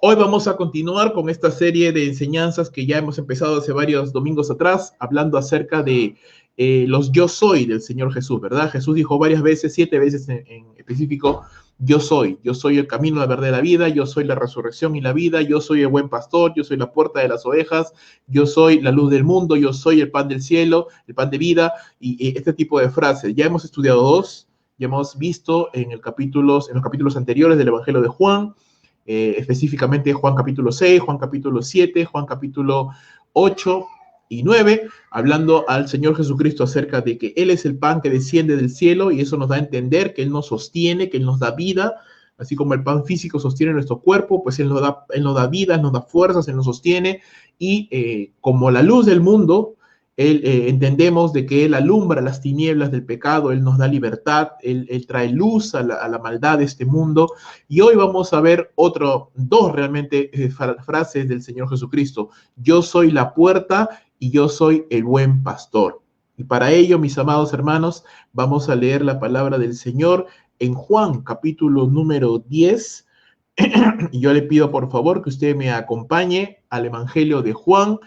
Hoy vamos a continuar con esta serie de enseñanzas que ya hemos empezado hace varios domingos atrás, hablando acerca de los yo soy del Señor Jesús, ¿verdad? Jesús dijo varias veces, 7 veces en específico, yo soy el camino, la verdad y la vida, yo soy la resurrección y la vida, yo soy el buen pastor, yo soy la puerta de las ovejas, yo soy la luz del mundo, yo soy el pan del cielo, el pan de vida, y este tipo de frases. Ya hemos estudiado dos, ya hemos visto en los capítulos anteriores del Evangelio de Juan, específicamente Juan capítulo 6, Juan capítulo 7, Juan capítulo 8 y 9, hablando al Señor Jesucristo acerca de que Él es el pan que desciende del cielo, y eso nos da a entender que Él nos sostiene, que Él nos da vida, así como el pan físico sostiene nuestro cuerpo, pues Él nos da vida, nos da fuerzas, Él nos sostiene, y como la luz del mundo, entendemos de que Él alumbra las tinieblas del pecado, Él nos da libertad, Él trae luz a la maldad de este mundo. Y hoy vamos a ver dos realmente frases del Señor Jesucristo. Yo soy la puerta y yo soy el buen pastor. Y para ello, mis amados hermanos, vamos a leer la palabra del Señor en Juan, capítulo número 10. Y yo le pido por favor que usted me acompañe al Evangelio de Juan,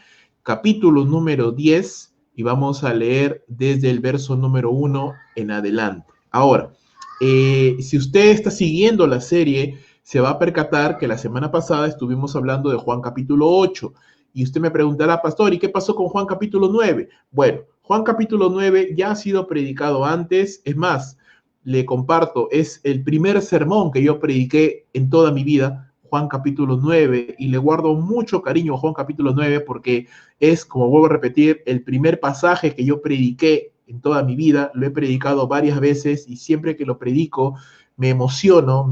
capítulo número 10, y vamos a leer desde el verso número 1 en adelante. Ahora, si usted está siguiendo la serie, se va a percatar que la semana pasada estuvimos hablando de Juan capítulo 8, y usted me preguntará, pastor, ¿y qué pasó con Juan capítulo 9? Bueno, Juan capítulo 9 ya ha sido predicado antes, es más, le comparto, es el primer sermón que yo prediqué en toda mi vida, Juan capítulo 9, y le guardo mucho cariño a Juan capítulo 9 porque es, como vuelvo a repetir, el primer pasaje que yo prediqué en toda mi vida. Lo he predicado varias veces y siempre que lo predico me emociono,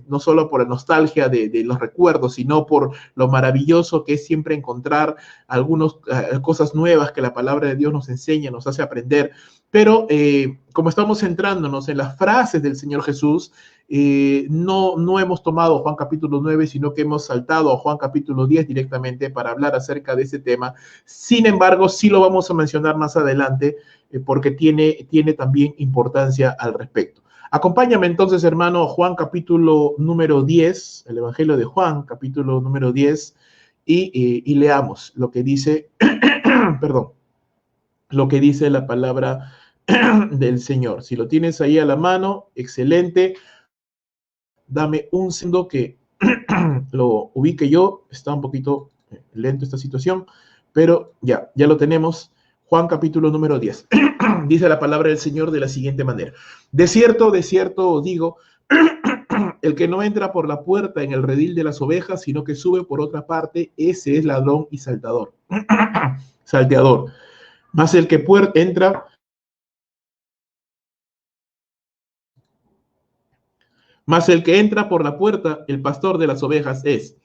no solo por la nostalgia de los recuerdos, sino por lo maravilloso que es siempre encontrar algunas cosas nuevas que la palabra de Dios nos enseña, nos hace aprender. Pero como estamos centrándonos en las frases del Señor Jesús, no hemos tomado Juan capítulo 9, sino que hemos saltado a Juan capítulo 10 directamente para hablar acerca de ese tema. Sin embargo, sí lo vamos a mencionar más adelante porque tiene también importancia al respecto. Acompáñame entonces, hermano, Juan capítulo número 10, el Evangelio de Juan capítulo número 10, y leamos lo que dice, perdón, lo que dice la palabra del Señor. Si lo tienes ahí a la mano, excelente. Dame un segundo que lo ubique yo. Está un poquito lento esta situación, pero ya lo tenemos. Juan capítulo número 10. Dice la palabra del Señor de la siguiente manera. De cierto os digo, el que no entra por la puerta en el redil de las ovejas, sino que sube por otra parte, ese es ladrón y salteador. Mas el que entra... Mas el que entra por la puerta, el pastor de las ovejas es.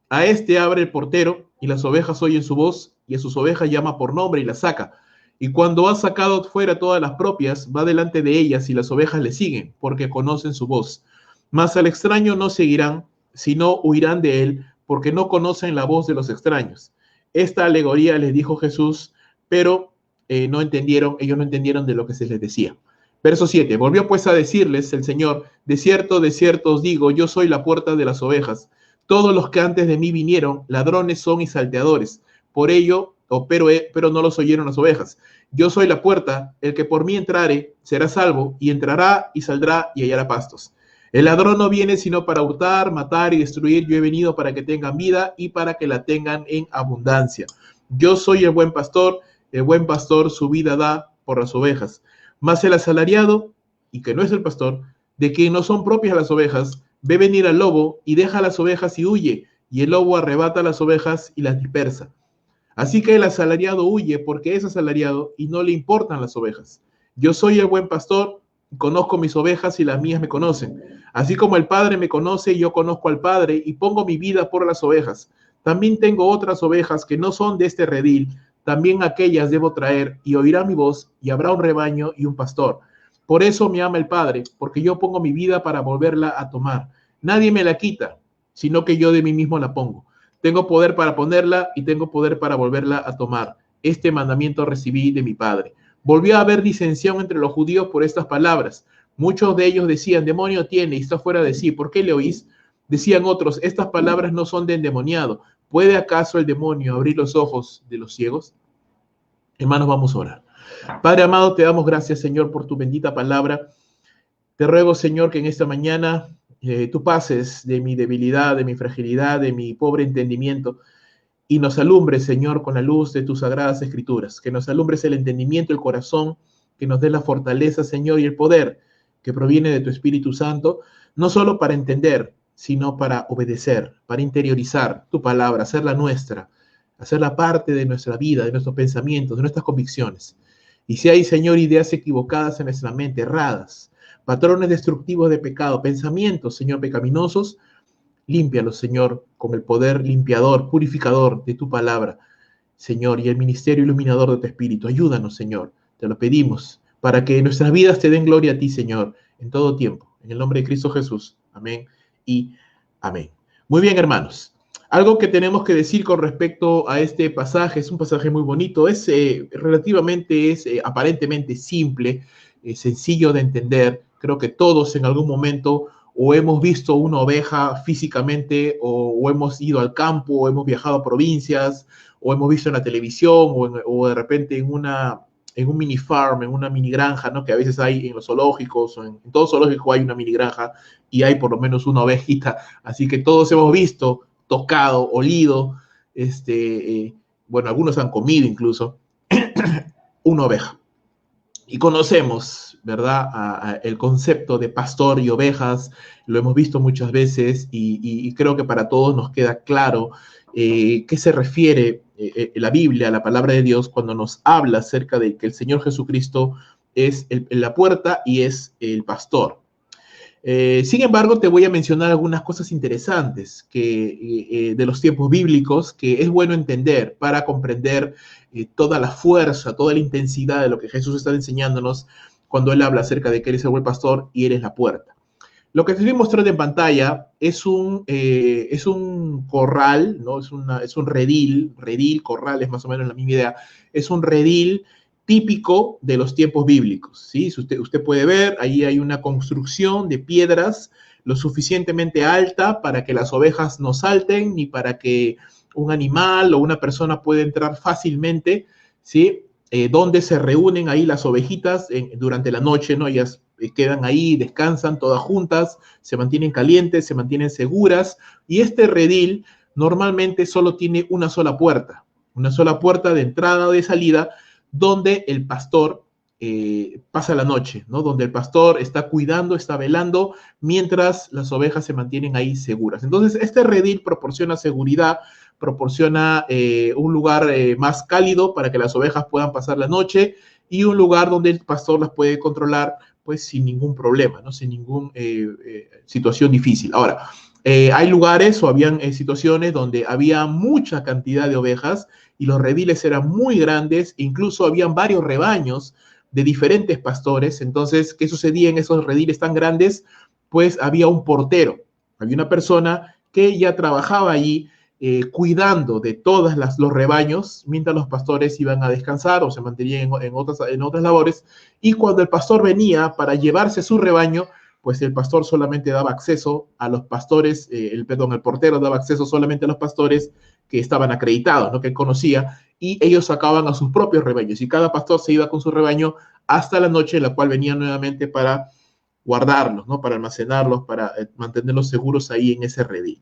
A este abre el portero, y las ovejas oyen su voz, y a sus ovejas llama por nombre y las saca. Y cuando ha sacado fuera todas las propias, va delante de ellas, y las ovejas le siguen, porque conocen su voz. Mas al extraño no seguirán, sino huirán de él, porque no conocen la voz de los extraños. Esta alegoría les dijo Jesús, pero ellos no entendieron de lo que se les decía. Verso 7. Volvió pues a decirles el Señor, de cierto os digo, yo soy la puerta de las ovejas. Todos los que antes de mí vinieron, ladrones son y salteadores. Pero no los oyeron las ovejas. Yo soy la puerta, el que por mí entrare será salvo, y entrará y saldrá y hallará pastos. El ladrón no viene sino para hurtar, matar y destruir. Yo he venido para que tengan vida y para que la tengan en abundancia. Yo soy el buen pastor su vida da por las ovejas. Mas el asalariado, y que no es el pastor, de quien no son propias las ovejas, ve venir al lobo y deja las ovejas y huye, y el lobo arrebata las ovejas y las dispersa. Así que el asalariado huye porque es asalariado y no le importan las ovejas. Yo soy el buen pastor, conozco mis ovejas y las mías me conocen. Así como el Padre me conoce, yo conozco al Padre y pongo mi vida por las ovejas. También tengo otras ovejas que no son de este redil, también aquellas debo traer, y oirá mi voz, y habrá un rebaño y un pastor. Por eso me ama el Padre, porque yo pongo mi vida para volverla a tomar. Nadie me la quita, sino que yo de mí mismo la pongo. Tengo poder para ponerla y tengo poder para volverla a tomar. Este mandamiento recibí de mi Padre. Volvió a haber disensión entre los judíos por estas palabras. Muchos de ellos decían, demonio tiene y está fuera de sí. ¿Por qué le oís? Decían otros, estas palabras no son de endemoniado. ¿Puede acaso el demonio abrir los ojos de los ciegos? Hermanos, vamos a orar. Padre amado, te damos gracias, Señor, por tu bendita palabra. Te ruego, Señor, que en esta mañana tú pases de mi debilidad, de mi fragilidad, de mi pobre entendimiento, y nos alumbres, Señor, con la luz de tus sagradas escrituras, que nos alumbres el entendimiento, el corazón, que nos dé la fortaleza, Señor, y el poder que proviene de tu Espíritu Santo, no solo para entender, sino para obedecer, para interiorizar tu palabra, hacerla nuestra, hacerla parte de nuestra vida, de nuestros pensamientos, de nuestras convicciones. Y si hay, Señor, ideas equivocadas en nuestra mente, erradas, patrones destructivos de pecado, pensamientos, Señor, pecaminosos, límpialos, Señor, con el poder limpiador, purificador de tu palabra, Señor, y el ministerio iluminador de tu Espíritu. Ayúdanos, Señor, te lo pedimos, para que nuestras vidas te den gloria a ti, Señor, en todo tiempo. En el nombre de Cristo Jesús. Amén y amén. Muy bien, hermanos. Algo que tenemos que decir con respecto a este pasaje, es un pasaje muy bonito, es aparentemente simple, sencillo de entender. Creo que todos en algún momento o hemos visto una oveja físicamente, o hemos ido al campo, o hemos viajado a provincias, o hemos visto en la televisión, o de repente en un mini farm, en una mini granja, ¿no? Que a veces hay en los zoológicos, o en todo zoológico hay una mini granja, y hay por lo menos una ovejita. Así que todos hemos visto, tocado, olido, bueno, algunos han comido incluso, una oveja. Y conocemos, ¿verdad?, el concepto de pastor y ovejas, lo hemos visto muchas veces y creo que para todos nos queda claro qué se refiere la Biblia, la palabra de Dios, cuando nos habla acerca de que el Señor Jesucristo es la puerta y es el pastor. Sin embargo, te voy a mencionar algunas cosas interesantes de los tiempos bíblicos que es bueno entender para comprender toda la fuerza, toda la intensidad de lo que Jesús está enseñándonos cuando Él habla acerca de que Él es el buen pastor y Él es la puerta. Lo que te estoy mostrando en pantalla es un corral, ¿no? Es un redil, corral es más o menos la misma idea, es un redil típico de los tiempos bíblicos, ¿sí? Si usted puede ver, ahí hay una construcción de piedras lo suficientemente alta para que las ovejas no salten, ni para que un animal o una persona pueda entrar fácilmente, ¿sí? Donde se reúnen ahí las ovejitas durante la noche, ¿no? Ellas quedan ahí, descansan todas juntas, se mantienen calientes, se mantienen seguras, y este redil normalmente solo tiene una sola puerta de entrada o de salida, donde el pastor pasa la noche, ¿no? Donde el pastor está cuidando, está velando, mientras las ovejas se mantienen ahí seguras. Entonces, este redil proporciona seguridad, proporciona un lugar más cálido para que las ovejas puedan pasar la noche y un lugar donde el pastor las puede controlar, pues sin ningún problema, ¿no? Sin ninguna situación difícil. Ahora, hay lugares o habían situaciones donde había mucha cantidad de ovejas y los rediles eran muy grandes, incluso habían varios rebaños de diferentes pastores. Entonces, ¿qué sucedía en esos rediles tan grandes? Pues había un portero, había una persona que ya trabajaba allí cuidando de todos los rebaños mientras los pastores iban a descansar o se mantenían en otras labores, y cuando el pastor venía para llevarse su rebaño, pues el pastor solamente daba acceso a los pastores, el portero daba acceso solamente a los pastores que estaban acreditados, ¿no? Que él conocía, y ellos sacaban a sus propios rebaños, y cada pastor se iba con su rebaño hasta la noche, en la cual venía nuevamente para guardarlos, ¿no? Para almacenarlos, para mantenerlos seguros ahí en ese redil.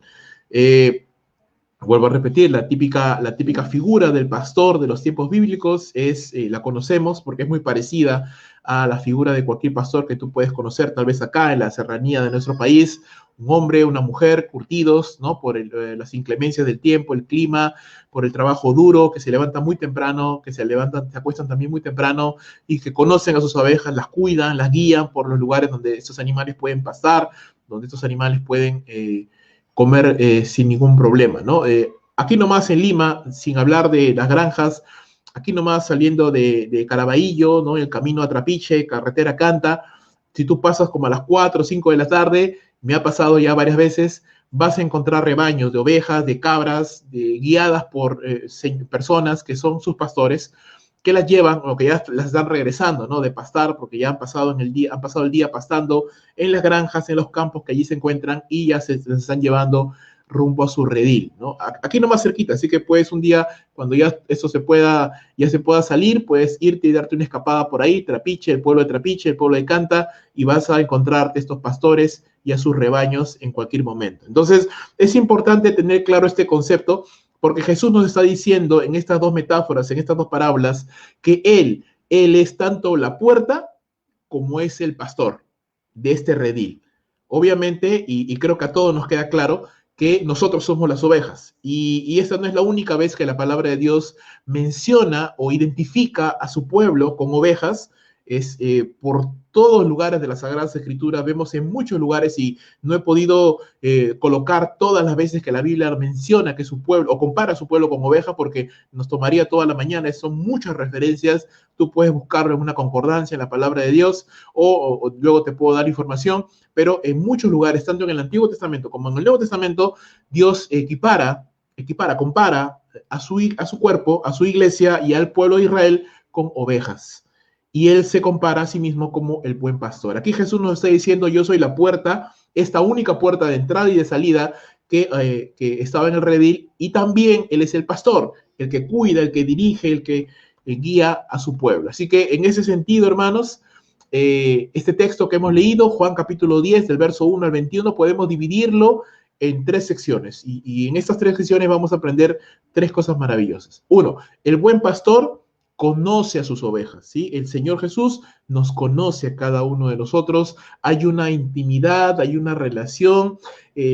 Vuelvo a repetir, la típica figura del pastor de los tiempos bíblicos la conocemos porque es muy parecida a la figura de cualquier pastor que tú puedes conocer, tal vez acá en la serranía de nuestro país, un hombre, una mujer, curtidos, ¿no? Por las inclemencias del tiempo, el clima, por el trabajo duro, que se levantan muy temprano, que se acuestan también muy temprano, y que conocen a sus abejas, las cuidan, las guían por los lugares donde estos animales pueden pastar, donde estos animales pueden comer sin ningún problema, ¿no? Aquí nomás en Lima, sin hablar de las granjas, aquí nomás saliendo de Caraballo, ¿no? El camino a Trapiche, carretera Canta, si tú pasas como a las 4 o 5 de la tarde, me ha pasado ya varias veces, vas a encontrar rebaños de ovejas, de cabras, guiadas por personas que son sus pastores, que las llevan, o que ya las están regresando, ¿no? De pastar, porque ya han pasado el día pastando en las granjas, en los campos que allí se encuentran, y ya se están llevando rumbo a su redil, ¿no? Aquí nomás cerquita, así que puedes un día, cuando ya eso ya se pueda salir, puedes irte y darte una escapada por ahí, Trapiche, el pueblo de Canta, y vas a encontrarte estos pastores y a sus rebaños en cualquier momento. Entonces, es importante tener claro este concepto, porque Jesús nos está diciendo en estas dos metáforas, en estas dos parábolas, que Él es tanto la puerta como es el pastor de este redil. Obviamente, y creo que a todos nos queda claro, que nosotros somos las ovejas. Y esta no es la única vez que la palabra de Dios menciona o identifica a su pueblo con ovejas. Es por todos lugares de las Sagradas Escrituras, vemos en muchos lugares, y no he podido colocar todas las veces que la Biblia menciona que su pueblo, o compara a su pueblo con oveja, porque nos tomaría toda la mañana. Son muchas referencias. Tú puedes buscarlo en una concordancia en la palabra de Dios, o luego te puedo dar información, pero en muchos lugares, tanto en el Antiguo Testamento como en el Nuevo Testamento, Dios compara a su cuerpo, a su iglesia y al pueblo de Israel con ovejas. Y Él se compara a sí mismo como el buen pastor. Aquí Jesús nos está diciendo: yo soy la puerta, esta única puerta de entrada y de salida que estaba en el redil, y también Él es el pastor, el que cuida, el que dirige, el que guía a su pueblo. Así que en ese sentido, hermanos, este texto que hemos leído, Juan capítulo 10, del verso 1 al 21, podemos dividirlo en tres secciones, y en estas tres secciones vamos a aprender tres cosas maravillosas. Uno, el buen pastor conoce a sus ovejas, ¿sí? El Señor Jesús nos conoce a cada uno de nosotros. Hay una intimidad, hay una relación.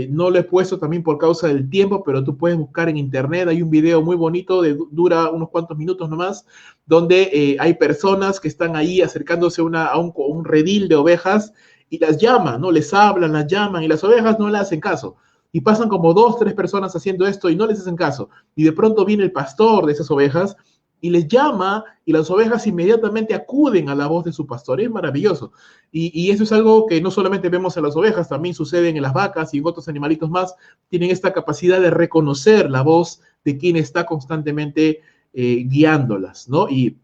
No lo he puesto también por causa del tiempo, pero tú puedes buscar en internet. Hay un video muy bonito, dura unos cuantos minutos nomás, donde hay personas que están ahí acercándose a un redil de ovejas, y las llaman, ¿no? Les hablan, las llaman, y las ovejas no le hacen caso. Y pasan como 2, 3 personas haciendo esto y no les hacen caso. Y de pronto viene el pastor de esas ovejas y les llama, y las ovejas inmediatamente acuden a la voz de su pastor. Es maravilloso. Y eso es algo que no solamente vemos en las ovejas, también sucede en las vacas y en otros animalitos más. Tienen esta capacidad de reconocer la voz de quien está constantemente guiándolas, ¿no? Y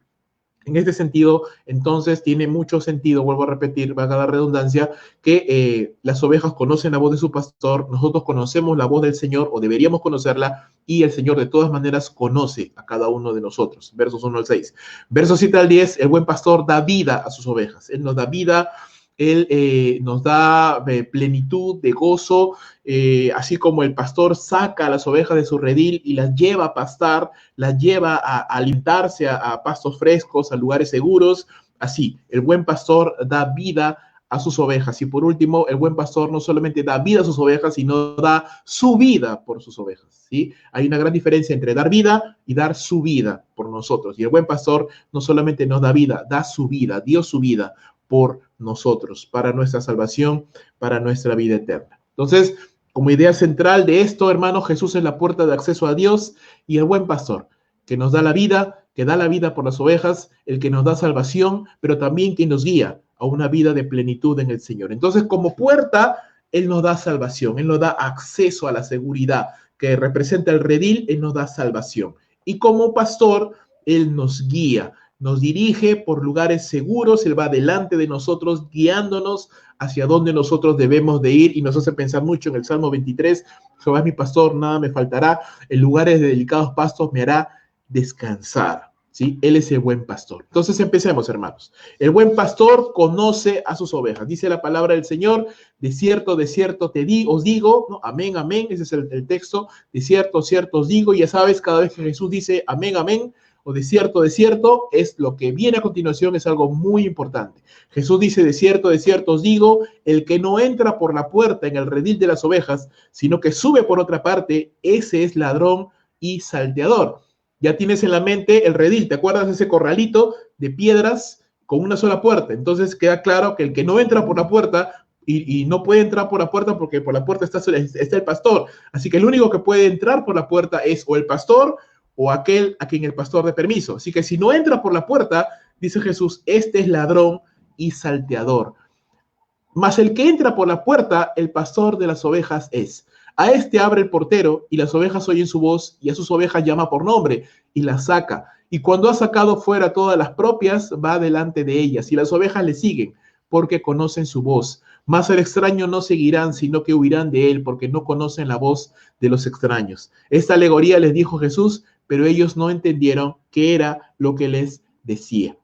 en este sentido, entonces, tiene mucho sentido, vuelvo a repetir, valga la redundancia, que las ovejas conocen la voz de su pastor, nosotros conocemos la voz del Señor, o deberíamos conocerla, y el Señor de todas maneras conoce a cada uno de nosotros. Versos 1 al 6. Versos 7 al 10, el buen pastor da vida a sus ovejas. Él nos da vida, Él nos da plenitud de gozo, así como el pastor saca a las ovejas de su redil y las lleva a pastar, las lleva a alimentarse a pastos frescos, a lugares seguros. Así, el buen pastor da vida a sus ovejas. Y por último, el buen pastor no solamente da vida a sus ovejas, sino da su vida por sus ovejas, ¿sí? Hay una gran diferencia entre dar vida y dar su vida por nosotros. Y el buen pastor no solamente nos da vida, da su vida, dio su vida por nosotros, para nuestra salvación, para nuestra vida eterna. Entonces, como idea central de esto, hermanos, Jesús es la puerta de acceso a Dios, y el buen pastor, que nos da la vida, que da la vida por las ovejas, el que nos da salvación, pero también que nos guía a una vida de plenitud en el Señor. Entonces, como puerta, Él nos da salvación, Él nos da acceso a la seguridad que representa el redil, Él nos da salvación. Y como pastor, Él nos guía, nos dirige por lugares seguros. Él va delante de nosotros, guiándonos hacia donde nosotros debemos de ir, y nos hace pensar mucho en el Salmo 23, Jehová es mi pastor, nada me faltará, en lugares de delicados pastos me hará descansar, ¿sí? Él es el buen pastor. Entonces empecemos, hermanos. El buen pastor conoce a sus ovejas. Dice la palabra del Señor: de cierto os digo, ¿no? Amén, amén, ese es el texto, de cierto os digo. Y ya sabes, cada vez que Jesús dice amén, amén, o de cierto, es lo que viene a continuación, es algo muy importante. Jesús dice: de cierto os digo, el que no entra por la puerta en el redil de las ovejas, sino que sube por otra parte, ese es ladrón y salteador. Ya tienes en la mente el redil, ¿te acuerdas de ese corralito de piedras con una sola puerta? Entonces queda claro que el que no entra por la puerta, y no puede entrar por la puerta porque por la puerta está el pastor. Así que el único que puede entrar por la puerta es o el pastor o aquel a quien el pastor dé permiso. Así que si no entra por la puerta, dice Jesús, este es ladrón y salteador. Mas el que entra por la puerta, el pastor de las ovejas es. A este abre el portero, y las ovejas oyen su voz, y a sus ovejas llama por nombre, y las saca. Y cuando ha sacado fuera todas las propias, va delante de ellas, y las ovejas le siguen, porque conocen su voz. Mas el extraño no seguirán, sino que huirán de él, porque no conocen la voz de los extraños. Esta alegoría les dijo Jesús, pero ellos no entendieron qué era lo que les decía.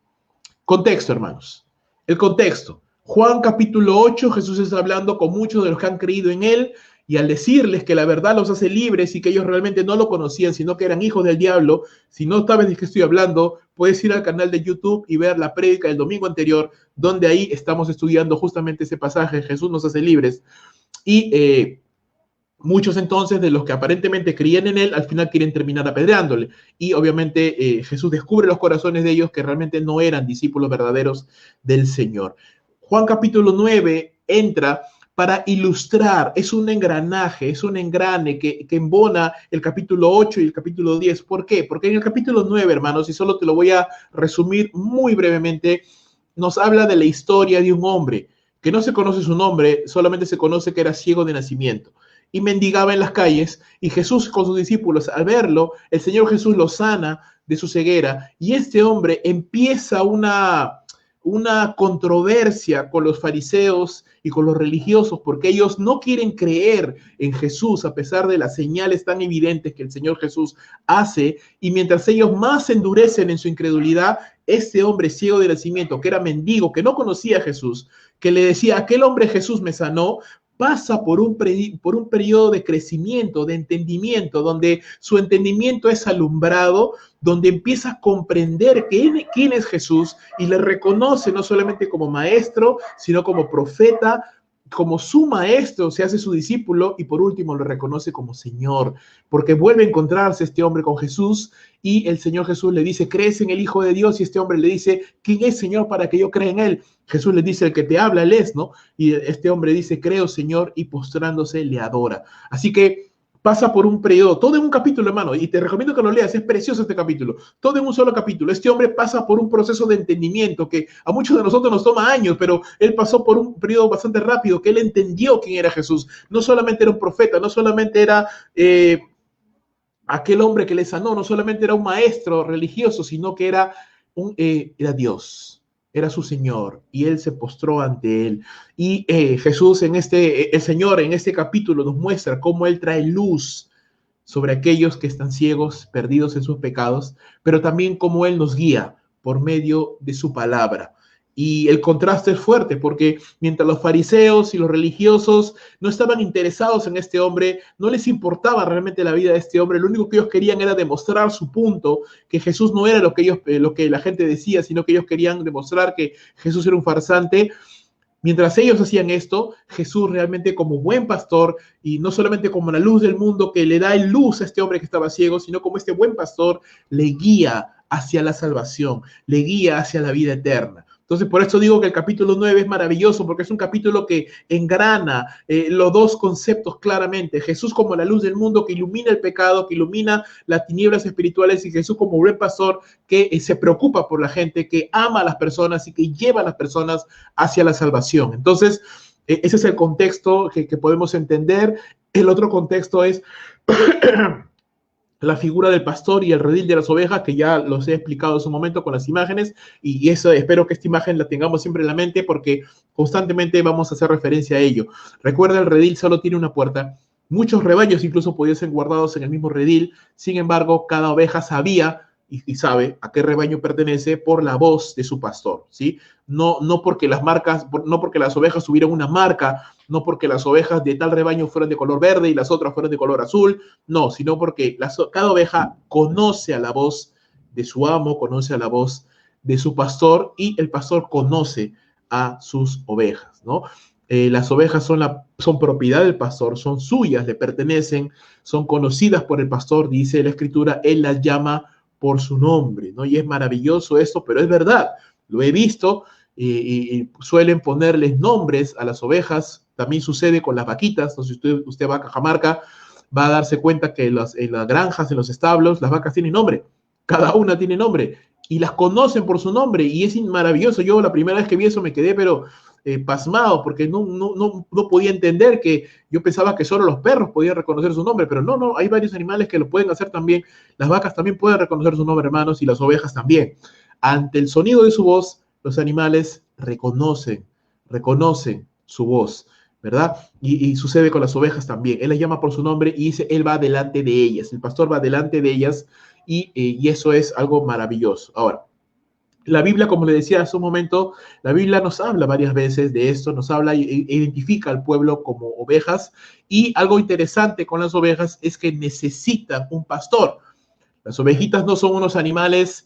Contexto, hermanos. El contexto. Juan capítulo 8, Jesús está hablando con muchos de los que han creído en él, y al decirles que la verdad los hace libres y que ellos realmente no lo conocían, sino que eran hijos del diablo, si no sabes de qué estoy hablando, puedes ir al canal de YouTube y ver la prédica del domingo anterior, donde ahí estamos estudiando justamente ese pasaje, Jesús nos hace libres. Y muchos entonces de los que aparentemente creían en él, al final quieren terminar apedreándole. Y obviamente Jesús descubre los corazones de ellos que realmente no eran discípulos verdaderos del Señor. Juan capítulo 9 entra para ilustrar, es un engranaje, es un engrane que embona el capítulo 8 y el capítulo 10. ¿Por qué? Porque en el capítulo 9, hermanos, y solo te lo voy a resumir muy brevemente, nos habla de la historia de un hombre que no se conoce su nombre, solamente se conoce que era ciego de nacimiento y mendigaba en las calles, y Jesús con sus discípulos, al verlo, el Señor Jesús lo sana de su ceguera, y este hombre empieza una controversia con los fariseos y con los religiosos, porque ellos no quieren creer en Jesús a pesar de las señales tan evidentes que el Señor Jesús hace, y mientras ellos más se endurecen en su incredulidad, este hombre ciego de nacimiento, que era mendigo, que no conocía a Jesús, que le decía, aquel hombre Jesús me sanó, pasa por un periodo de crecimiento, de entendimiento, donde su entendimiento es alumbrado, donde empieza a comprender quién es Jesús y le reconoce no solamente como maestro, sino como profeta, como su maestro, se hace su discípulo y por último lo reconoce como Señor, porque vuelve a encontrarse este hombre con Jesús y el Señor Jesús le dice, ¿crees en el Hijo de Dios? Y este hombre le dice, ¿quién es Señor para que yo crea en él? Jesús le dice, el que te habla, él es, ¿no? Y este hombre dice, creo, Señor, y postrándose le adora. Así que pasa por un periodo, todo en un capítulo, hermano, y te recomiendo que lo leas, es precioso este capítulo, todo en un solo capítulo. Este hombre pasa por un proceso de entendimiento que a muchos de nosotros nos toma años, pero él pasó por un periodo bastante rápido, que él entendió quién era Jesús. No solamente era un profeta, no solamente era aquel hombre que le sanó, no solamente era un maestro religioso, sino que era Dios. Era su Señor y él se postró ante él. Y Jesús el Señor en este capítulo nos muestra cómo él trae luz sobre aquellos que están ciegos, perdidos en sus pecados, pero también cómo él nos guía por medio de su palabra. Y el contraste es fuerte porque mientras los fariseos y los religiosos no estaban interesados en este hombre, no les importaba realmente la vida de este hombre, lo único que ellos querían era demostrar su punto, que Jesús no era lo que la gente decía, sino que ellos querían demostrar que Jesús era un farsante. Mientras ellos hacían esto, Jesús realmente como buen pastor, y no solamente como la luz del mundo que le da luz a este hombre que estaba ciego, sino como este buen pastor le guía hacia la salvación, le guía hacia la vida eterna. Entonces, por eso digo que el capítulo 9 es maravilloso, porque es un capítulo que engrana los dos conceptos claramente. Jesús como la luz del mundo que ilumina el pecado, que ilumina las tinieblas espirituales, y Jesús como buen pastor que se preocupa por la gente, que ama a las personas y que lleva a las personas hacia la salvación. Entonces, ese es el contexto que podemos entender. El otro contexto es la figura del pastor y el redil de las ovejas, que ya los he explicado en su momento con las imágenes, y eso espero que esta imagen la tengamos siempre en la mente porque constantemente vamos a hacer referencia a ello. Recuerda, el redil solo tiene una puerta. Muchos rebaños incluso podían ser guardados en el mismo redil. Sin embargo, cada oveja sabía y sabe a qué rebaño pertenece por la voz de su pastor, ¿sí? No porque las ovejas tuvieran una marca, no porque las ovejas de tal rebaño fueran de color verde y las otras fueran de color azul, no, sino porque cada oveja conoce a la voz de su amo, conoce a la voz de su pastor, y el pastor conoce a sus ovejas, ¿no? Las ovejas son propiedad del pastor, son suyas, le pertenecen, son conocidas por el pastor, dice la Escritura, él las llama por su nombre, ¿no? Y es maravilloso esto, pero es verdad, lo he visto, y suelen ponerles nombres a las ovejas. También sucede con las vaquitas. Entonces, si usted va a Cajamarca, va a darse cuenta que en las granjas, en los establos, las vacas tienen nombre, cada una tiene nombre, y las conocen por su nombre, y es maravilloso. Yo la primera vez que vi eso me quedé, pero pasmado porque no podía entender que yo pensaba que solo los perros podían reconocer su nombre, pero no, hay varios animales que lo pueden hacer también. Las vacas también pueden reconocer su nombre, hermanos, y las ovejas también. Ante el sonido de su voz, los animales reconocen su voz, ¿verdad? Y sucede con las ovejas también. Él las llama por su nombre y dice, él va delante de ellas, el pastor va delante de ellas y eso es algo maravilloso. Ahora, la Biblia, como le decía hace un momento, la Biblia nos habla varias veces de esto, nos habla e identifica al pueblo como ovejas, y algo interesante con las ovejas es que necesitan un pastor. Las ovejitas no son unos animales,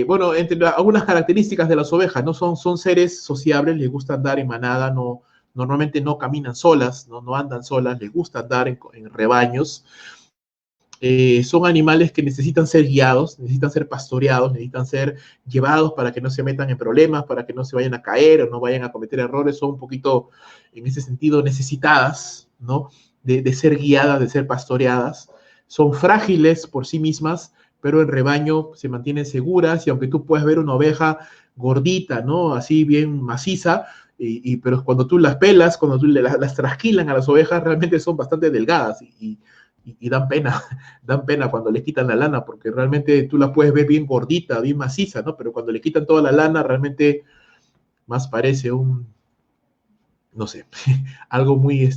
bueno, entre algunas características de las ovejas, no son seres sociables, les gusta andar en manada, normalmente no caminan solas, no andan solas, les gusta andar en rebaños. Son animales que necesitan ser guiados, necesitan ser pastoreados, necesitan ser llevados para que no se metan en problemas, para que no se vayan a caer o no vayan a cometer errores. Son un poquito, en ese sentido, necesitadas, ¿no? De ser guiadas, de ser pastoreadas. Son frágiles por sí mismas, pero en rebaño se mantienen seguras, y aunque tú puedas ver una oveja gordita, ¿no? Así bien maciza, pero cuando tú las pelas, cuando tú las trasquilan a las ovejas, realmente son bastante delgadas y dan pena, dan pena cuando le quitan la lana, porque realmente tú la puedes ver bien gordita, bien maciza, ¿no? Pero cuando le quitan toda la lana, realmente más parece no sé, algo muy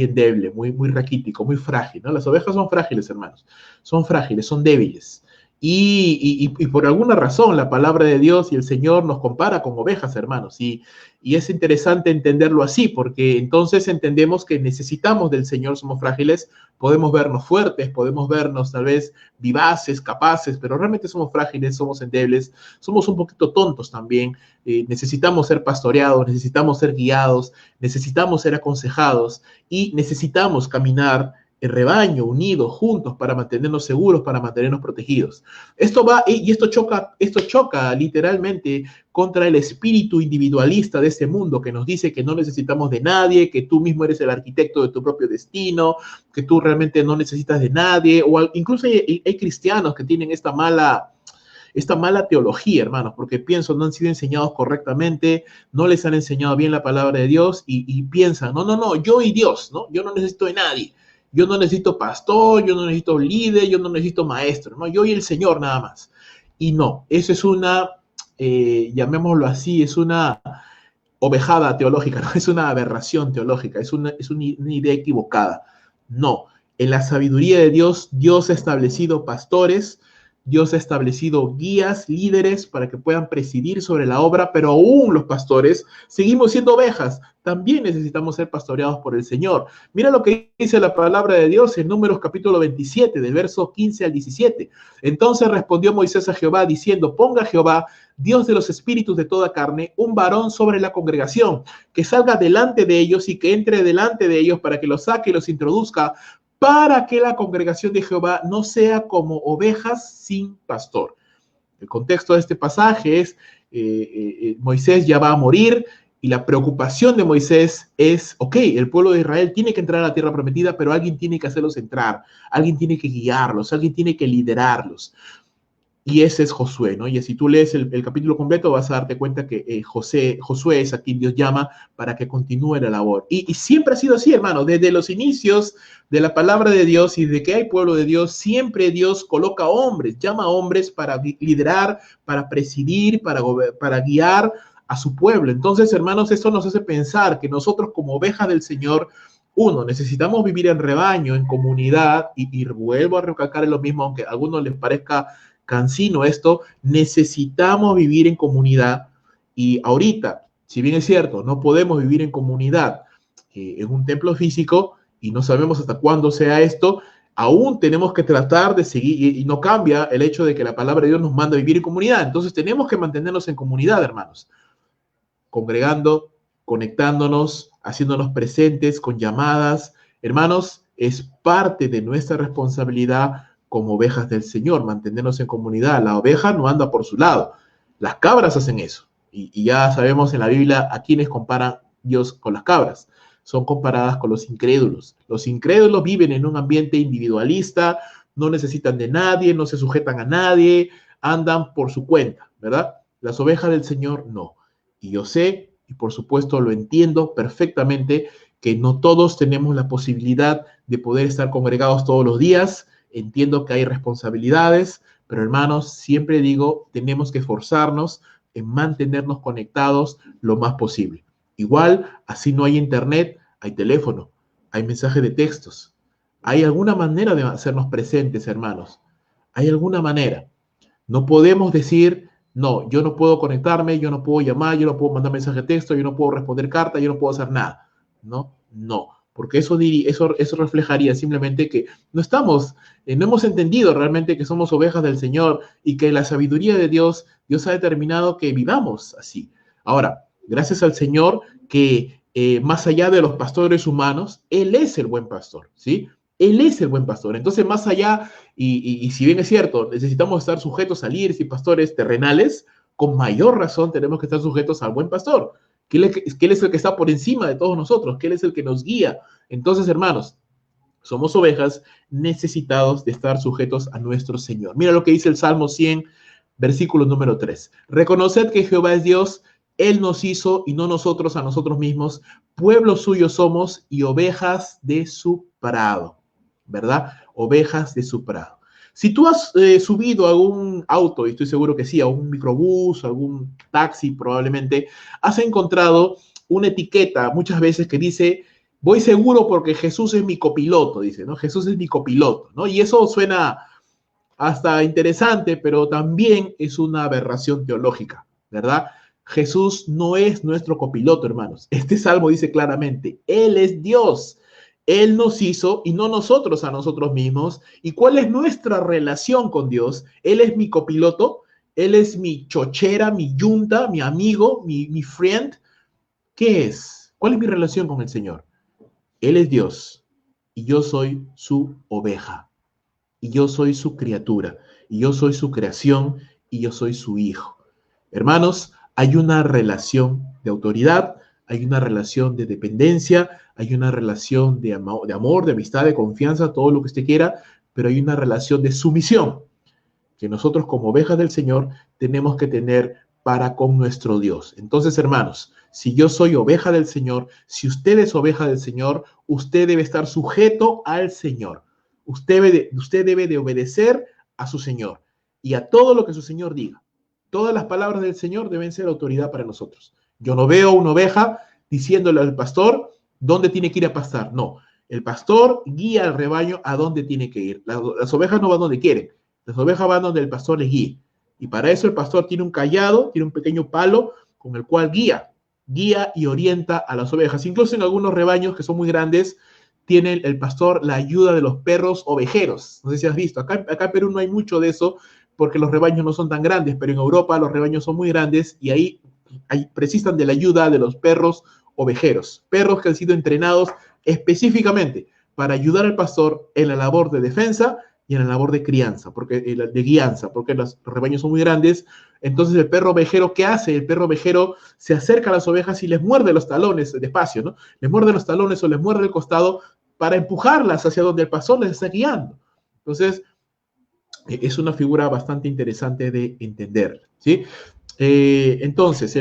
endeble, muy raquítico, muy frágil, ¿no? Las ovejas son frágiles, hermanos, son frágiles, son débiles. Y por alguna razón la palabra de Dios y el Señor nos compara con ovejas, hermanos, y es interesante entenderlo así, porque entonces entendemos que necesitamos del Señor, somos frágiles, podemos vernos fuertes, podemos vernos tal vez vivaces, capaces, pero realmente somos frágiles, somos endebles, somos un poquito tontos también, necesitamos ser pastoreados, necesitamos ser guiados, necesitamos ser aconsejados y necesitamos caminar en rebaño, unidos, juntos, para mantenernos seguros, para mantenernos protegidos. Esto choca literalmente contra el espíritu individualista de este mundo que nos dice que no necesitamos de nadie, que tú mismo eres el arquitecto de tu propio destino, que tú realmente no necesitas de nadie, o incluso hay cristianos que tienen esta mala teología, hermanos, porque pienso no han sido enseñados correctamente, no les han enseñado bien la palabra de Dios y piensan, no, yo y Dios, ¿no? Yo no necesito de nadie. Yo no necesito pastor, yo no necesito líder, yo no necesito maestro, ¿no? Yo y el Señor nada más. Y no, eso es llamémoslo así, es una ovejada teológica, ¿no? Es una aberración teológica, es una idea equivocada. No, en la sabiduría de Dios, Dios ha establecido pastores, Dios ha establecido guías, líderes para que puedan presidir sobre la obra, pero aún los pastores seguimos siendo ovejas. También necesitamos ser pastoreados por el Señor. Mira lo que dice la palabra de Dios en Números capítulo 27, del verso 15 al 17. Entonces respondió Moisés a Jehová diciendo, ponga Jehová, Dios de los espíritus de toda carne, un varón sobre la congregación, que salga delante de ellos y que entre delante de ellos para que los saque y los introduzca, para que la congregación de Jehová no sea como ovejas sin pastor. El contexto de este pasaje es, Moisés ya va a morir y la preocupación de Moisés es, ok, el pueblo de Israel tiene que entrar a la tierra prometida, pero alguien tiene que hacerlos entrar, alguien tiene que guiarlos, alguien tiene que liderarlos. Y ese es Josué, ¿no? Y si tú lees el capítulo completo vas a darte cuenta que Josué es a quien Dios llama para que continúe la labor. Y siempre ha sido así, hermano, desde los inicios de la palabra de Dios y de que hay pueblo de Dios, siempre Dios coloca hombres, llama a hombres para liderar, para presidir, para guiar a su pueblo. Entonces, hermanos, esto nos hace pensar que nosotros como ovejas del Señor, uno, necesitamos vivir en rebaño, en comunidad, y vuelvo a recalcar lo mismo, aunque a algunos les parezca cansino esto, necesitamos vivir en comunidad. Y ahorita, si bien es cierto, no podemos vivir en comunidad en un templo físico y no sabemos hasta cuándo sea esto, aún tenemos que tratar de seguir, y no cambia el hecho de que la palabra de Dios nos manda a vivir en comunidad. Entonces tenemos que mantenernos en comunidad, hermanos, congregando, conectándonos, haciéndonos presentes con llamadas. Hermanos, es parte de nuestra responsabilidad como ovejas del Señor, mantenernos en comunidad. La oveja no anda por su lado. Las cabras hacen eso. Y ya sabemos en la Biblia a quienes compara Dios con las cabras. Son comparadas con los incrédulos. Los incrédulos viven en un ambiente individualista, no necesitan de nadie, no se sujetan a nadie, andan por su cuenta, ¿verdad? Las ovejas del Señor no. Y yo sé y por supuesto lo entiendo perfectamente, que no todos tenemos la posibilidad de poder estar congregados todos los días. Entiendo que hay responsabilidades, pero hermanos, siempre digo, tenemos que esforzarnos en mantenernos conectados lo más posible. Igual, así no hay internet, hay teléfono, hay mensajes de textos. Hay alguna manera de hacernos presentes, hermanos. Hay alguna manera. No podemos decir, no, yo no puedo conectarme, yo no puedo llamar, yo no puedo mandar mensaje de texto, yo no puedo responder carta, yo no puedo hacer nada. No, no, porque eso reflejaría simplemente que no estamos, no hemos entendido realmente que somos ovejas del Señor y que la sabiduría de Dios, Dios ha determinado que vivamos así. Ahora, gracias al Señor que más allá de los pastores humanos, Él es el buen pastor, ¿sí? Él es el buen pastor. Entonces, más allá, y si bien es cierto, necesitamos estar sujetos a líderes y pastores terrenales, con mayor razón tenemos que estar sujetos al buen pastor, que él es el que está por encima de todos nosotros, que Él es el que nos guía. Entonces, hermanos, somos ovejas necesitados de estar sujetos a nuestro Señor. Mira lo que dice el Salmo 100, versículo número 3. Reconoced que Jehová es Dios, Él nos hizo y no nosotros a nosotros mismos. Pueblo suyo somos y ovejas de su prado, ¿verdad? Ovejas de su prado. Si tú has subido a un auto, y estoy seguro que sí, a un microbús, a algún taxi probablemente, has encontrado una etiqueta muchas veces que dice, voy seguro porque Jesús es mi copiloto, dice, ¿no? Jesús es mi copiloto, ¿no? Y eso suena hasta interesante, pero también es una aberración teológica, ¿verdad? Jesús no es nuestro copiloto, hermanos. Este salmo dice claramente, Él es Dios. Él nos hizo y no nosotros a nosotros mismos. ¿Y cuál es nuestra relación con Dios? Él es mi copiloto, Él es mi chochera, mi yunta, mi amigo, mi friend. ¿Qué es? ¿Cuál es mi relación con el Señor? Él es Dios y yo soy su oveja y yo soy su criatura y yo soy su creación y yo soy su hijo. Hermanos, hay una relación de autoridad, hay una relación de dependencia, hay una relación de amor, de amistad, de confianza, todo lo que usted quiera, pero hay una relación de sumisión que nosotros como ovejas del Señor tenemos que tener para con nuestro Dios. Entonces, hermanos, si yo soy oveja del Señor, si usted es oveja del Señor, usted debe estar sujeto al Señor. Usted debe de obedecer a su Señor y a todo lo que su Señor diga. Todas las palabras del Señor deben ser autoridad para nosotros. Yo no veo una oveja diciéndole al pastor dónde tiene que ir a pastar. No, el pastor guía al rebaño a dónde tiene que ir. Las ovejas no van donde quieren. Las ovejas van donde el pastor les guíe. Y para eso el pastor tiene un cayado, tiene un pequeño palo con el cual guía y orienta a las ovejas. Incluso en algunos rebaños que son muy grandes, tiene el pastor la ayuda de los perros ovejeros. No sé si has visto. Acá en Perú no hay mucho de eso porque los rebaños no son tan grandes, pero en Europa los rebaños son muy grandes y ahí precisan de la ayuda de los perros ovejeros. Perros que han sido entrenados específicamente para ayudar al pastor en la labor de defensa y en la labor de crianza, de guianza, porque los rebaños son muy grandes. Entonces el perro ovejero, ¿qué hace? El perro ovejero se acerca a las ovejas y les muerde los talones despacio, ¿no? Les muerde los talones o les muerde el costado para empujarlas hacia donde el pastor les está guiando. Entonces, es una figura bastante interesante de entender, ¿sí? Entonces,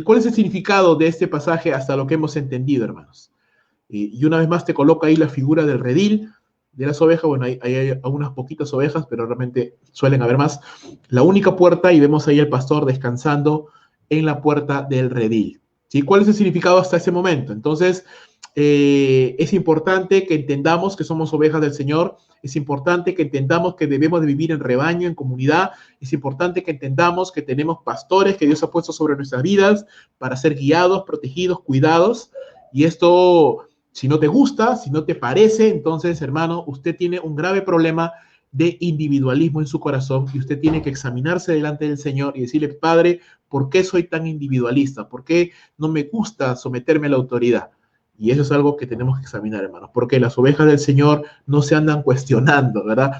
¿cuál es el significado de este pasaje hasta lo que hemos entendido, hermanos? Y una vez más te coloca ahí la figura del redil, de las ovejas. Bueno, hay algunas poquitas ovejas, pero realmente suelen haber más. La única puerta, y vemos ahí el pastor descansando en la puerta del redil, ¿sí? ¿Cuál es el significado hasta ese momento? Entonces, es importante que entendamos que somos ovejas del Señor, es importante que entendamos que debemos de vivir en rebaño, en comunidad, es importante que entendamos que tenemos pastores que Dios ha puesto sobre nuestras vidas para ser guiados, protegidos, cuidados, y esto, si no te gusta, si no te parece, entonces, hermano, usted tiene un grave problema de individualismo en su corazón y usted tiene que examinarse delante del Señor y decirle, Padre, ¿por qué soy tan individualista? ¿Por qué no me gusta someterme a la autoridad? Y eso es algo que tenemos que examinar, hermanos, porque las ovejas del Señor no se andan cuestionando, ¿verdad?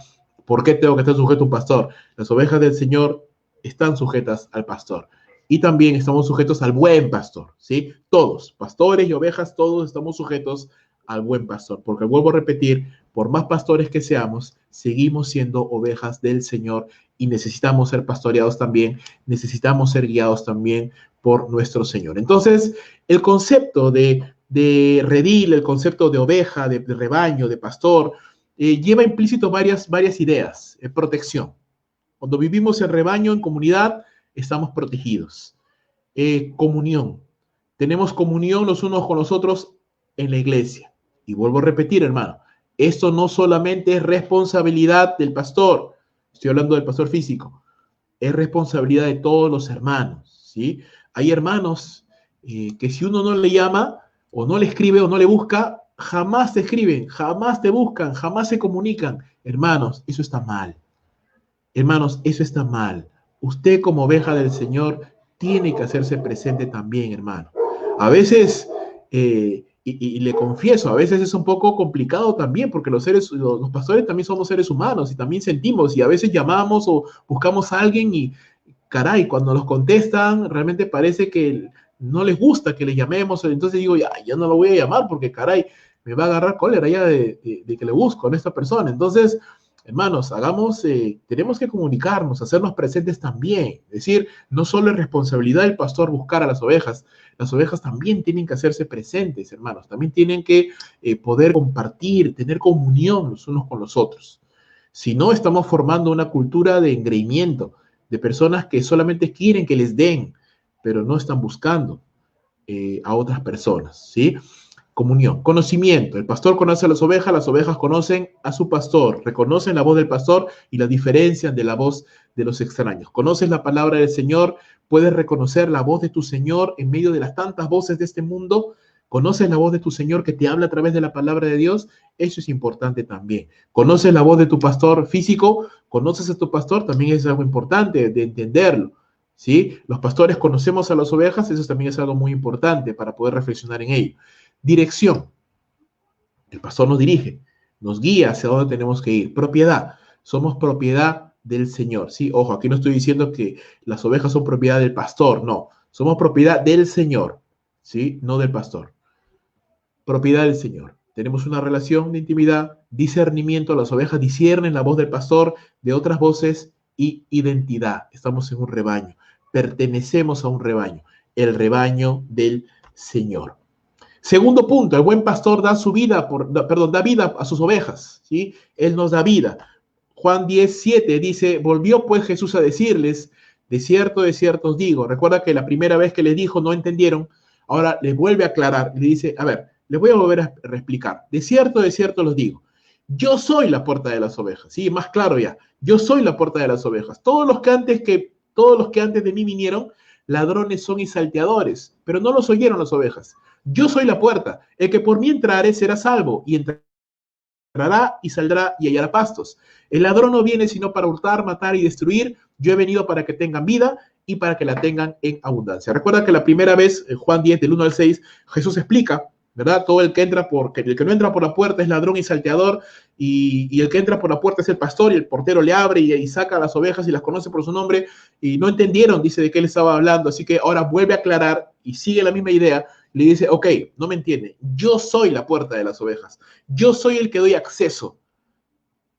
¿Por qué tengo que estar sujeto a un pastor? Las ovejas del Señor están sujetas al pastor. Y también estamos sujetos al buen pastor, ¿sí? Todos, pastores y ovejas, todos estamos sujetos al buen pastor. Porque vuelvo a repetir, por más pastores que seamos, seguimos siendo ovejas del Señor y necesitamos ser pastoreados también, necesitamos ser guiados también por nuestro Señor. Entonces, el concepto de redil, el concepto de oveja, de rebaño, de pastor, lleva implícito varias ideas. Protección. Cuando vivimos en rebaño, en comunidad, estamos protegidos. Comunión. Tenemos comunión los unos con los otros en la iglesia. Y vuelvo a repetir, hermano, esto no solamente es responsabilidad del pastor, estoy hablando del pastor físico, es responsabilidad de todos los hermanos, ¿sí? Hay hermanos que si uno no le llama, o no le escribe, o no le busca, jamás te escriben, jamás te buscan, jamás se comunican. Hermanos, eso está mal. Hermanos, eso está mal. Usted como oveja del Señor tiene que hacerse presente también, hermano. A veces, y le confieso, a veces es un poco complicado también, porque los pastores también somos seres humanos y también sentimos, y a veces llamamos o buscamos a alguien y, caray, cuando nos contestan, realmente parece que no les gusta que le llamemos, entonces digo, ya no lo voy a llamar porque, caray, me va a agarrar cólera ya de que le busco a esta persona. Entonces, hermanos, tenemos que comunicarnos, hacernos presentes también. Es decir, no solo es responsabilidad del pastor buscar a las ovejas también tienen que hacerse presentes, hermanos. También tienen que poder compartir, tener comunión los unos con los otros. Si no, estamos formando una cultura de engreimiento, de personas que solamente quieren que les den, pero no están buscando a otras personas, ¿sí? Comunión, conocimiento. El pastor conoce a las ovejas conocen a su pastor, reconocen la voz del pastor y la diferencian de la voz de los extraños. Conoces la palabra del Señor, puedes reconocer la voz de tu Señor en medio de las tantas voces de este mundo. Conoces la voz de tu Señor que te habla a través de la palabra de Dios. Eso es importante también. Conoces la voz de tu pastor físico, conoces a tu pastor, también es algo importante de entenderlo, ¿sí? Los pastores conocemos a las ovejas, eso también es algo muy importante para poder reflexionar en ello. Dirección. El pastor nos dirige, nos guía hacia dónde tenemos que ir. Propiedad. Somos propiedad del Señor. Sí, ojo, aquí no estoy diciendo que las ovejas son propiedad del pastor, no. Somos propiedad del Señor, ¿sí? No del pastor. Propiedad del Señor. Tenemos una relación de intimidad, discernimiento. Las ovejas disciernen la voz del pastor de otras voces y identidad. Estamos en un rebaño. Pertenecemos a un rebaño. El rebaño del Señor. Segundo punto, el buen pastor da vida a sus ovejas, ¿sí? Él nos da vida. Juan 10:7 dice, volvió pues Jesús a decirles, de cierto os digo. Recuerda que la primera vez que les dijo no entendieron, ahora les vuelve a aclarar, le dice, a ver, les voy a volver a explicar. De cierto os digo, yo soy la puerta de las ovejas, ¿sí? Más claro ya, yo soy la puerta de las ovejas. Todos los que antes de mí vinieron, ladrones son y salteadores, pero no los oyeron las ovejas. Yo soy la puerta, el que por mí entrare será salvo, y entrará y saldrá y hallará pastos. El ladrón no viene sino para hurtar, matar y destruir. Yo he venido para que tengan vida y para que la tengan en abundancia. Recuerda que la primera vez, Juan 10, del 1 al 6, Jesús explica, ¿verdad? Todo el que no entra por la puerta es ladrón y salteador, y el que entra por la puerta es el pastor, y el portero le abre y saca a las ovejas y las conoce por su nombre, y no entendieron, dice, de qué él estaba hablando, así que ahora vuelve a aclarar y sigue la misma idea. Le dice, ok, no me entiende, yo soy la puerta de las ovejas, yo soy el que doy acceso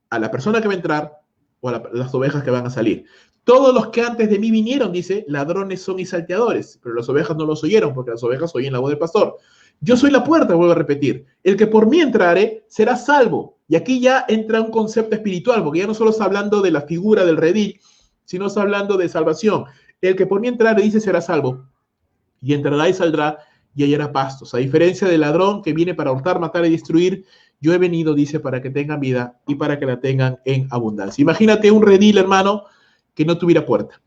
a la persona que va a entrar o a las ovejas que van a salir. Todos los que antes de mí vinieron, dice, ladrones son y salteadores, pero las ovejas no los oyeron porque las ovejas oyen la voz del pastor. Yo soy la puerta, vuelvo a repetir, el que por mí entrare será salvo. Y aquí ya entra un concepto espiritual, porque ya no solo está hablando de la figura del redil, sino está hablando de salvación. El que por mí entrare, dice, será salvo, y entrará y saldrá y hallará pastos. A diferencia del ladrón que viene para hurtar, matar y destruir, yo he venido, dice, para que tengan vida y para que la tengan en abundancia. Imagínate un redil, hermano, que no tuviera puerta,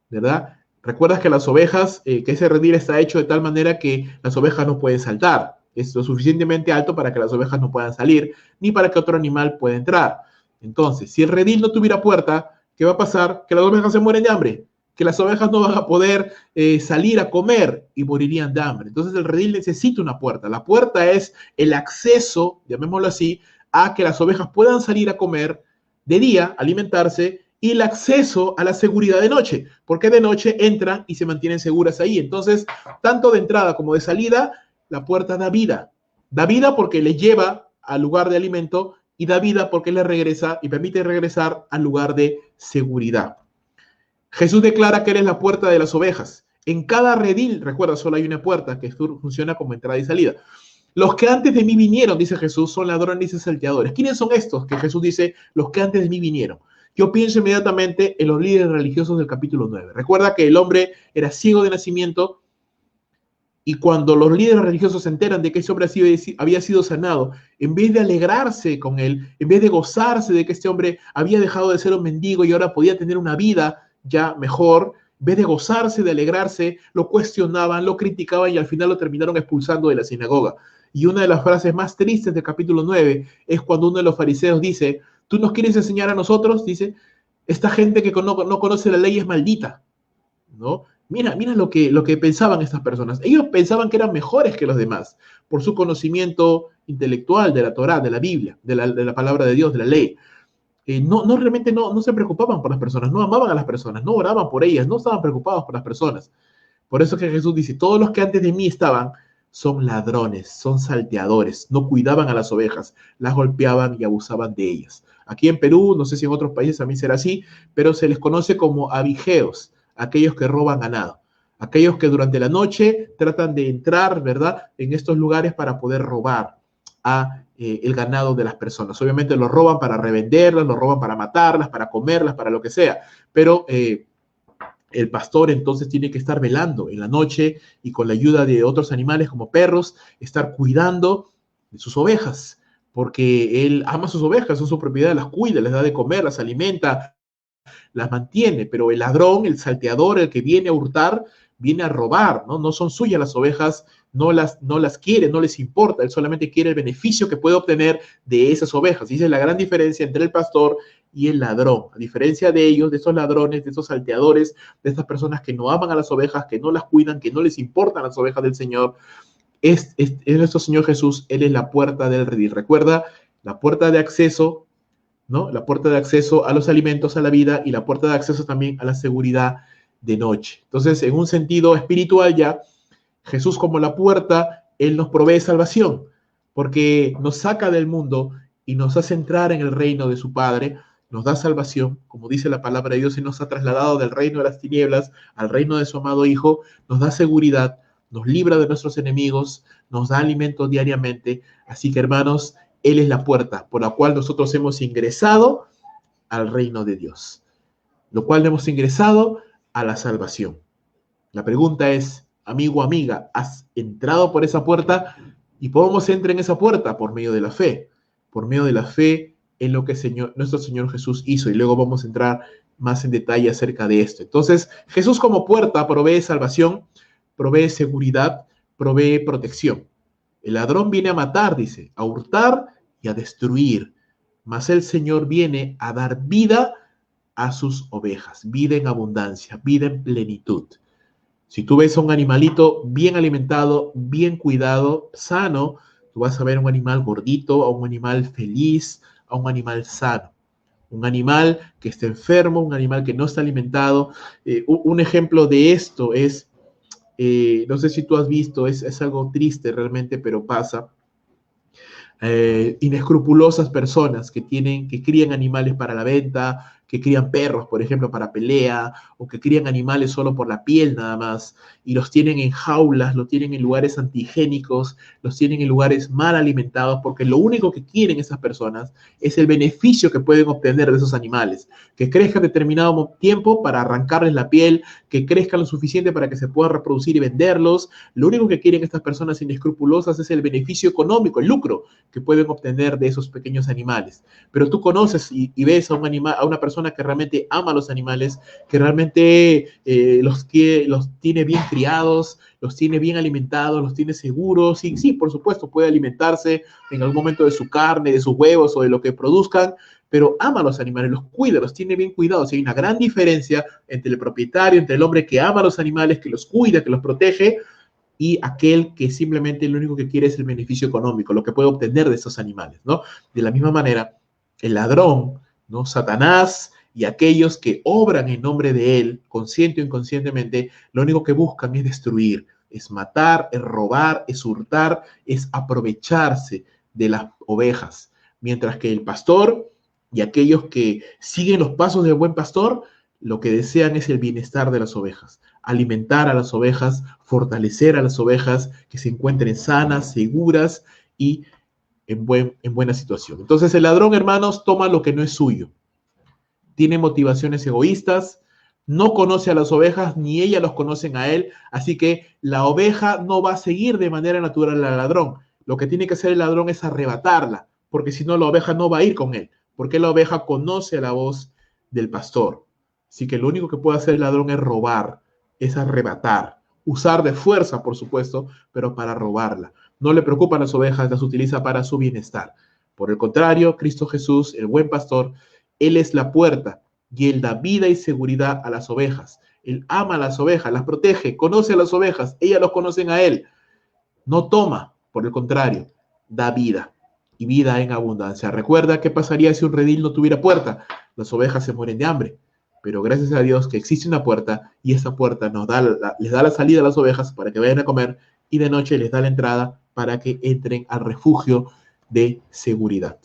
¿verdad? Recuerdas que las ovejas, que ese redil está hecho de tal manera que las ovejas no pueden saltar. Es lo suficientemente alto para que las ovejas no puedan salir, ni para que otro animal pueda entrar. Entonces, si el redil no tuviera puerta, ¿qué va a pasar? Que las ovejas se mueren de hambre, que las ovejas no van a poder salir a comer y morirían de hambre. Entonces el redil necesita una puerta. La puerta es el acceso, llamémoslo así, a que las ovejas puedan salir a comer de día, alimentarse, y el acceso a la seguridad de noche, porque de noche entran y se mantienen seguras ahí. Entonces, tanto de entrada como de salida, la puerta da vida. Da vida porque les lleva al lugar de alimento y da vida porque le regresa y permite regresar al lugar de seguridad. Jesús declara que Él es la puerta de las ovejas. En cada redil, recuerda, solo hay una puerta que funciona como entrada y salida. Los que antes de mí vinieron, dice Jesús, son ladrones y salteadores. ¿Quiénes son estos que Jesús dice, los que antes de mí vinieron? Yo pienso inmediatamente en los líderes religiosos del capítulo 9. Recuerda que el hombre era ciego de nacimiento y cuando los líderes religiosos se enteran de que ese hombre había sido sanado, en vez de alegrarse con él, en vez de gozarse de que este hombre había dejado de ser un mendigo y ahora podía tener una vida ya mejor, en vez de gozarse, de alegrarse, lo cuestionaban, lo criticaban y al final lo terminaron expulsando de la sinagoga. Y una de las frases más tristes del capítulo 9 es cuando uno de los fariseos dice, ¿tú nos quieres enseñar a nosotros? Dice, esta gente que no conoce la ley es maldita, ¿no? Mira lo que pensaban estas personas. Ellos pensaban que eran mejores que los demás por su conocimiento intelectual de la Torá, de la Biblia, de la palabra de Dios, de la ley. Realmente no se preocupaban por las personas, no amaban a las personas, no oraban por ellas, no estaban preocupados por las personas. Por eso que Jesús dice, todos los que antes de mí estaban son ladrones, son salteadores, no cuidaban a las ovejas, las golpeaban y abusaban de ellas. Aquí en Perú, no sé si en otros países también será así, pero se les conoce como abigeos, aquellos que roban ganado, aquellos que durante la noche tratan de entrar, ¿verdad?, en estos lugares para poder robar a el ganado de las personas. Obviamente lo roban para revenderlas, lo roban para matarlas, para comerlas, para lo que sea, pero el pastor entonces tiene que estar velando en la noche y con la ayuda de otros animales como perros, estar cuidando de sus ovejas, porque él ama sus ovejas, son su propiedad, las cuida, les da de comer, las alimenta, las mantiene, pero el ladrón, el salteador, el que viene a hurtar, viene a robar, ¿no? No son suyas las ovejas, no las quiere, no les importa, él solamente quiere el beneficio que puede obtener de esas ovejas. Y esa es la gran diferencia entre el pastor y el ladrón. A diferencia de ellos, de esos ladrones, de esos salteadores, de estas personas que no aman a las ovejas, que no las cuidan, que no les importan las ovejas del Señor, es nuestro Señor Jesús, Él es la puerta del redil. Recuerda, la puerta de acceso, ¿no? La puerta de acceso a los alimentos, a la vida, y la puerta de acceso también a la seguridad de noche. Entonces, en un sentido espiritual ya, Jesús como la puerta, Él nos provee salvación, porque nos saca del mundo y nos hace entrar en el reino de su Padre, nos da salvación, como dice la palabra de Dios, y nos ha trasladado del reino de las tinieblas al reino de su amado Hijo, nos da seguridad, nos libra de nuestros enemigos, nos da alimento diariamente. Así que, hermanos, Él es la puerta por la cual nosotros hemos ingresado al reino de Dios, lo cual hemos ingresado a la salvación. La pregunta es, amigo, amiga, ¿has entrado por esa puerta? ¿Y cómo se entra en esa puerta? Por medio de la fe. Por medio de la fe en lo que nuestro Señor Jesús hizo. Y luego vamos a entrar más en detalle acerca de esto. Entonces, Jesús como puerta provee salvación, provee seguridad, provee protección. El ladrón viene a matar, dice, a hurtar y a destruir. Mas el Señor viene a dar vida a sus ovejas, vida en abundancia, vida en plenitud. Si tú ves a un animalito bien alimentado, bien cuidado, sano, tú vas a ver un animal gordito, a un animal feliz, a un animal sano. Un animal que está enfermo, un animal que no está alimentado. Un ejemplo de esto es, no sé si tú has visto, es algo triste realmente, pero pasa. Inescrupulosas personas que crían animales para la venta, que crían perros, por ejemplo, para pelea, o que crían animales solo por la piel nada más, y los tienen en jaulas, los tienen en lugares antihigiénicos, los tienen en lugares mal alimentados, porque lo único que quieren esas personas es el beneficio que pueden obtener de esos animales, que crezcan determinado tiempo para arrancarles la piel, que crezcan lo suficiente para que se puedan reproducir y venderlos. Lo único que quieren estas personas inescrupulosas es el beneficio económico, el lucro que pueden obtener de esos pequeños animales. Pero tú conoces y ves a una persona que realmente ama a los animales, que realmente los tiene bien criados, los tiene bien alimentados, los tiene seguros, y sí, por supuesto, puede alimentarse en algún momento de su carne, de sus huevos o de lo que produzcan, pero ama a los animales, los cuida, los tiene bien cuidados. Y hay una gran diferencia entre el propietario, entre el hombre que ama a los animales, que los cuida, que los protege, y aquel que simplemente lo único que quiere es el beneficio económico, lo que puede obtener de esos animales, ¿no? De la misma manera, el ladrón, ¿no? Satanás y aquellos que obran en nombre de él, consciente o inconscientemente, lo único que buscan es destruir, es matar, es robar, es hurtar, es aprovecharse de las ovejas, mientras que el pastor y aquellos que siguen los pasos del buen pastor, lo que desean es el bienestar de las ovejas, alimentar a las ovejas, fortalecer a las ovejas, que se encuentren sanas, seguras y en buena situación. Entonces el ladrón, hermanos, toma lo que no es suyo, tiene motivaciones egoístas, no conoce a las ovejas, ni ellas los conocen a él, así que la oveja no va a seguir de manera natural al ladrón. Lo que tiene que hacer el ladrón es arrebatarla, porque si no la oveja no va a ir con él, porque la oveja conoce la voz del pastor. Así que lo único que puede hacer el ladrón es robar, es arrebatar, usar de fuerza, por supuesto, pero para robarla. No le preocupan las ovejas, las utiliza para su bienestar. Por el contrario, Cristo Jesús, el buen pastor, Él es la puerta y Él da vida y seguridad a las ovejas. Él ama a las ovejas, las protege, conoce a las ovejas, ellas los conocen a Él. No toma, por el contrario, da vida y vida en abundancia. Recuerda qué pasaría si un redil no tuviera puerta. Las ovejas se mueren de hambre, pero gracias a Dios que existe una puerta y esa puerta les da la salida a las ovejas para que vayan a comer y de noche les da la entrada para que entren al refugio de seguridad.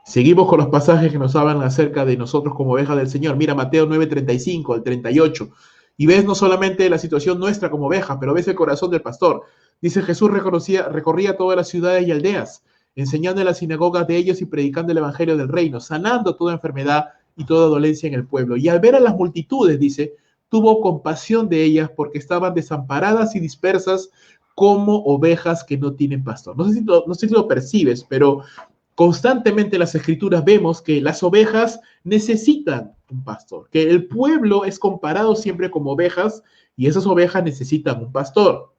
Seguimos con los pasajes que nos hablan acerca de nosotros como ovejas del Señor. Mira Mateo 9:35 al 38. Y ves no solamente la situación nuestra como ovejas, pero ves el corazón del pastor. Dice Jesús recorría todas las ciudades y aldeas, enseñando en las sinagogas de ellos y predicando el evangelio del reino, sanando toda enfermedad y toda dolencia en el pueblo. Y al ver a las multitudes, dice, tuvo compasión de ellas porque estaban desamparadas y dispersas como ovejas que no tienen pastor. No sé si lo percibes, pero constantemente en las escrituras vemos que las ovejas necesitan un pastor, que el pueblo es comparado siempre como ovejas y esas ovejas necesitan un pastor.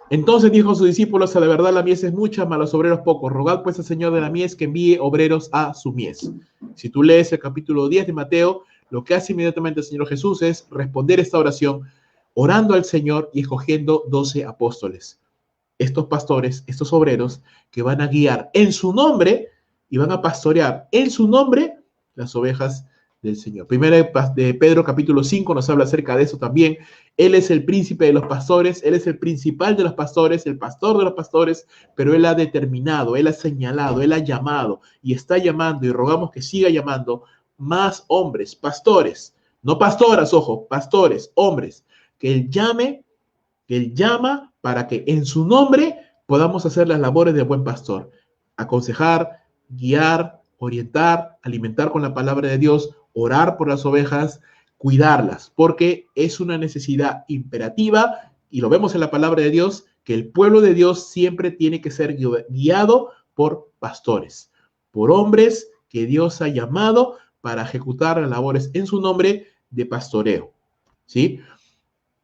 Entonces dijo a sus discípulos, a la verdad la mies es mucha, mas los obreros pocos. Rogad pues al Señor de la mies que envíe obreros a su mies. Si tú lees el capítulo 10 de Mateo, lo que hace inmediatamente el Señor Jesús es responder esta oración, orando al Señor y escogiendo 12 apóstoles. Estos pastores, estos obreros que van a guiar en su nombre y van a pastorear en su nombre las ovejas del Señor. Primera de Pedro capítulo 5 nos habla acerca de eso también. Él es el príncipe de los pastores, Él es el principal de los pastores, el pastor de los pastores, pero Él ha determinado, Él ha señalado, Él ha llamado y está llamando y rogamos que siga llamando más hombres, pastores, no pastoras, ojo, pastores, hombres, que Él llame, que Él llama para que en su nombre podamos hacer las labores de buen pastor, aconsejar, guiar, orientar, alimentar con la palabra de Dios, orar por las ovejas, cuidarlas, porque es una necesidad imperativa, y lo vemos en la palabra de Dios, que el pueblo de Dios siempre tiene que ser guiado por pastores, por hombres que Dios ha llamado para ejecutar las labores en su nombre de pastoreo, ¿sí?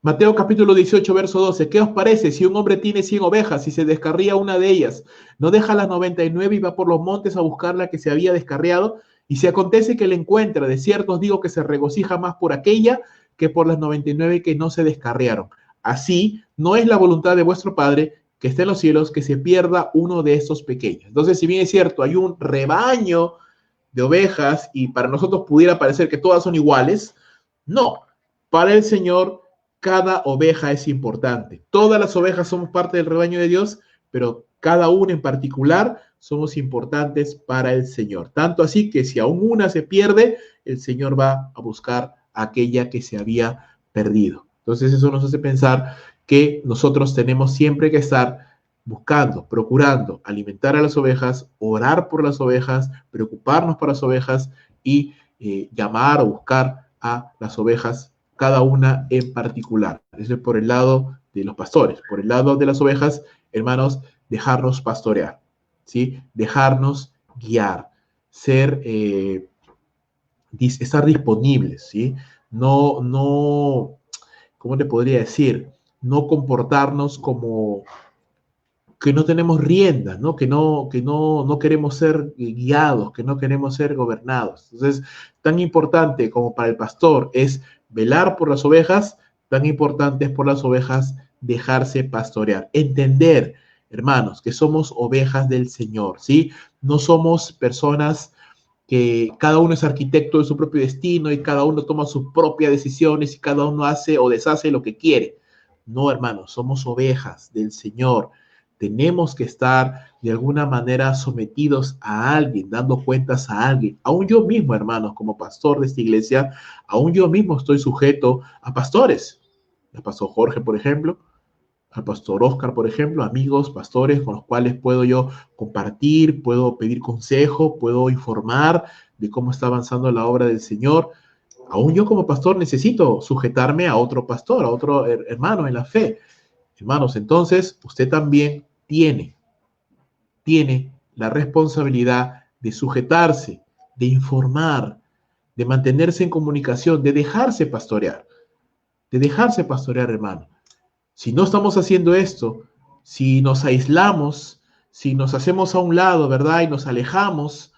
Mateo capítulo 18, verso 12. ¿Qué os parece si un hombre tiene 100 ovejas y se descarría una de ellas? ¿No deja las 99 y va por los montes a buscar la que se había descarriado? Y si acontece que la encuentra, de cierto os digo que se regocija más por aquella que por las 99 que no se descarriaron. Así, no es la voluntad de vuestro Padre que esté en los cielos que se pierda uno de estos pequeños. Entonces, si bien es cierto, hay un rebaño de ovejas y para nosotros pudiera parecer que todas son iguales, no. Para el Señor, cada oveja es importante. Todas las ovejas somos parte del rebaño de Dios, pero cada una en particular somos importantes para el Señor. Tanto así que si aún una se pierde, el Señor va a buscar a aquella que se había perdido. Entonces eso nos hace pensar que nosotros tenemos siempre que estar buscando, procurando alimentar a las ovejas, orar por las ovejas, preocuparnos por las ovejas y llamar o buscar a las ovejas cada una en particular. Eso es por el lado de los pastores. Por el lado de las ovejas, hermanos, dejarnos pastorear, ¿sí? Dejarnos guiar, estar disponibles, ¿sí? No, ¿cómo te podría decir? No comportarnos como que no tenemos riendas, ¿no? Que no queremos ser guiados, que no queremos ser gobernados. Entonces, tan importante como para el pastor es velar por las ovejas, tan importante es por las ovejas dejarse pastorear. Entender, hermanos, que somos ovejas del Señor, ¿sí? No somos personas que cada uno es arquitecto de su propio destino y cada uno toma sus propias decisiones y cada uno hace o deshace lo que quiere. No, hermanos, somos ovejas del Señor. tenemos que estar de alguna manera sometidos a alguien, dando cuentas a alguien. Aún yo mismo, hermanos, como pastor de esta iglesia, aún yo mismo estoy sujeto a pastores. El pastor Jorge, por ejemplo, al pastor Oscar, por ejemplo, amigos, pastores con los cuales puedo yo compartir, puedo pedir consejo, puedo informar de cómo está avanzando la obra del Señor. Aún yo como pastor necesito sujetarme a otro pastor, a otro hermano en la fe. Hermanos, entonces usted también tiene la responsabilidad de sujetarse, de informar, de mantenerse en comunicación, de dejarse pastorear, hermano. Si no estamos haciendo esto, si nos aislamos, si nos hacemos a un lado, ¿verdad? Y nos alejamos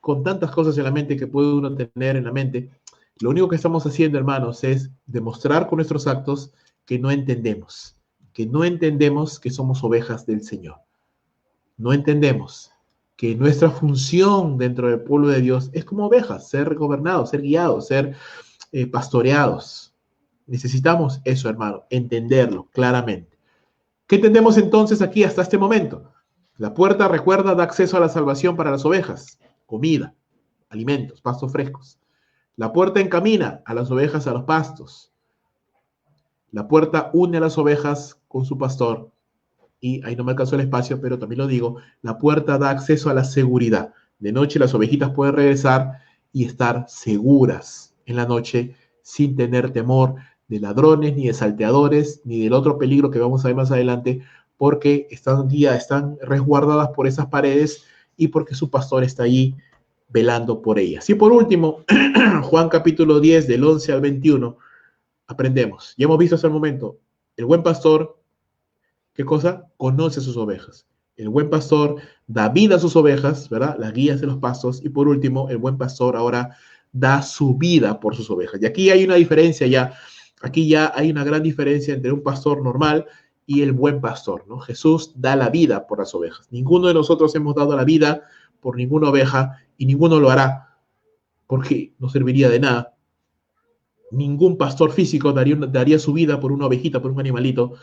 con tantas cosas en la mente que puede uno tener en la mente, lo único que estamos haciendo, hermanos, es demostrar con nuestros actos que no entendemos que somos ovejas del Señor. No entendemos que nuestra función dentro del pueblo de Dios es como ovejas, ser gobernados, ser guiados, ser pastoreados. Necesitamos eso, hermano, entenderlo claramente. ¿Qué entendemos entonces aquí hasta este momento? La puerta, recuerda, da acceso a la salvación para las ovejas, comida, alimentos, pastos frescos. La puerta encamina a las ovejas a los pastos. La puerta une a las ovejas con su pastor. Y ahí no me alcanzó el espacio, pero también lo digo, la puerta da acceso a la seguridad. De noche las ovejitas pueden regresar y estar seguras en la noche sin tener temor de ladrones, ni de salteadores, ni del otro peligro que vamos a ver más adelante, porque están resguardadas por esas paredes y porque su pastor está allí velando por ellas. Y por último, Juan capítulo 10, del 11 al 21, aprendemos. Ya hemos visto hasta el momento, el buen pastor, ¿qué cosa? Conoce a sus ovejas. El buen pastor da vida a sus ovejas, ¿verdad? Las guías de los pastos. Y por último, el buen pastor ahora da su vida por sus ovejas. Y aquí hay una diferencia ya. Aquí ya hay una gran diferencia entre un pastor normal y el buen pastor, ¿no? Jesús da la vida por las ovejas. Ninguno de nosotros hemos dado la vida por ninguna oveja y ninguno lo hará porque no serviría de nada. Ningún pastor físico daría su vida por una ovejita, por un animalito,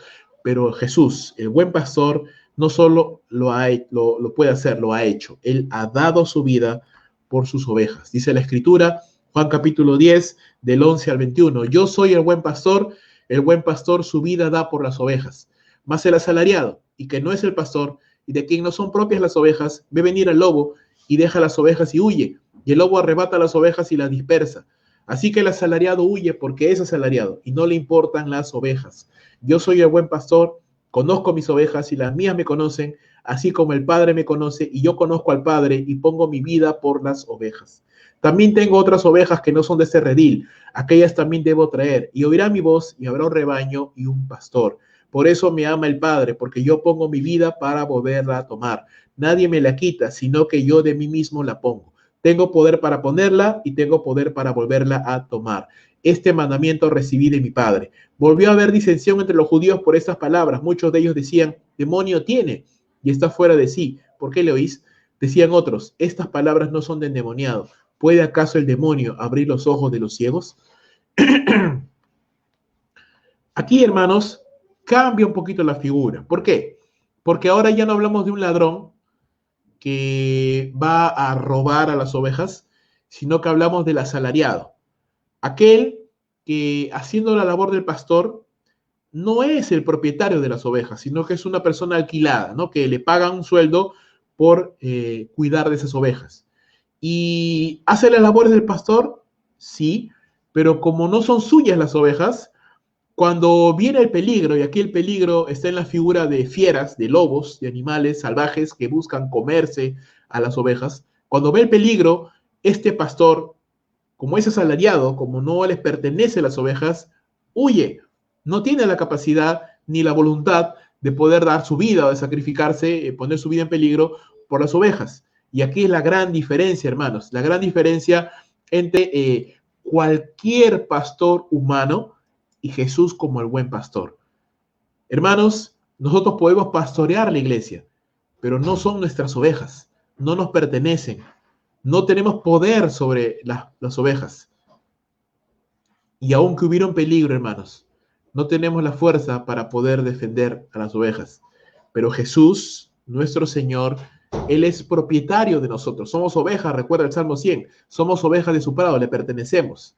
pero Jesús, el buen pastor, no solo lo puede hacer, lo ha hecho. Él ha dado su vida por sus ovejas. Dice la Escritura, Juan capítulo 10, del 11 al 21. Yo soy el buen pastor su vida da por las ovejas. Mas el asalariado, y que no es el pastor, y de quien no son propias las ovejas, ve venir al lobo y deja las ovejas y huye. Y el lobo arrebata las ovejas y las dispersa. Así que el asalariado huye porque es asalariado y no le importan las ovejas. Yo soy el buen pastor, conozco mis ovejas y las mías me conocen, así como el Padre me conoce y yo conozco al Padre y pongo mi vida por las ovejas. También tengo otras ovejas que no son de este redil, aquellas también debo traer, y oirán mi voz y habrá un rebaño y un pastor. Por eso me ama el Padre, porque yo pongo mi vida para volverla a tomar. Nadie me la quita, sino que yo de mí mismo la pongo. Tengo poder para ponerla y tengo poder para volverla a tomar. Este mandamiento recibí de mi Padre. Volvió a haber disensión entre los judíos por estas palabras. Muchos de ellos decían, demonio tiene y está fuera de sí. ¿Por qué le oís? Decían otros, estas palabras no son de endemoniado. ¿Puede acaso el demonio abrir los ojos de los ciegos? Aquí, hermanos, cambia un poquito la figura. ¿Por qué? Porque ahora ya no hablamos de un ladrón que va a robar a las ovejas, sino que hablamos del asalariado. Aquel que haciendo la labor del pastor no es el propietario de las ovejas, sino que es una persona alquilada, ¿no? Que le pagan un sueldo por cuidar de esas ovejas. ¿Y hace las labores del pastor? Sí, pero como no son suyas las ovejas, cuando viene el peligro, y aquí el peligro está en la figura de fieras, de lobos, de animales salvajes que buscan comerse a las ovejas, cuando ve el peligro, este pastor, como es asalariado, como no les pertenece a las ovejas, huye. No tiene la capacidad ni la voluntad de poder dar su vida o de sacrificarse, poner su vida en peligro por las ovejas. Y aquí es la gran diferencia, hermanos, la gran diferencia entre cualquier pastor humano y Jesús como el buen pastor. Hermanos, nosotros podemos pastorear la iglesia, pero no son nuestras ovejas, no nos pertenecen, no tenemos poder sobre las ovejas. Y aunque hubiera un peligro, hermanos, no tenemos la fuerza para poder defender a las ovejas. Pero Jesús, nuestro Señor, Él es propietario de nosotros. Somos ovejas, recuerda el Salmo 100. Somos ovejas de su prado, le pertenecemos.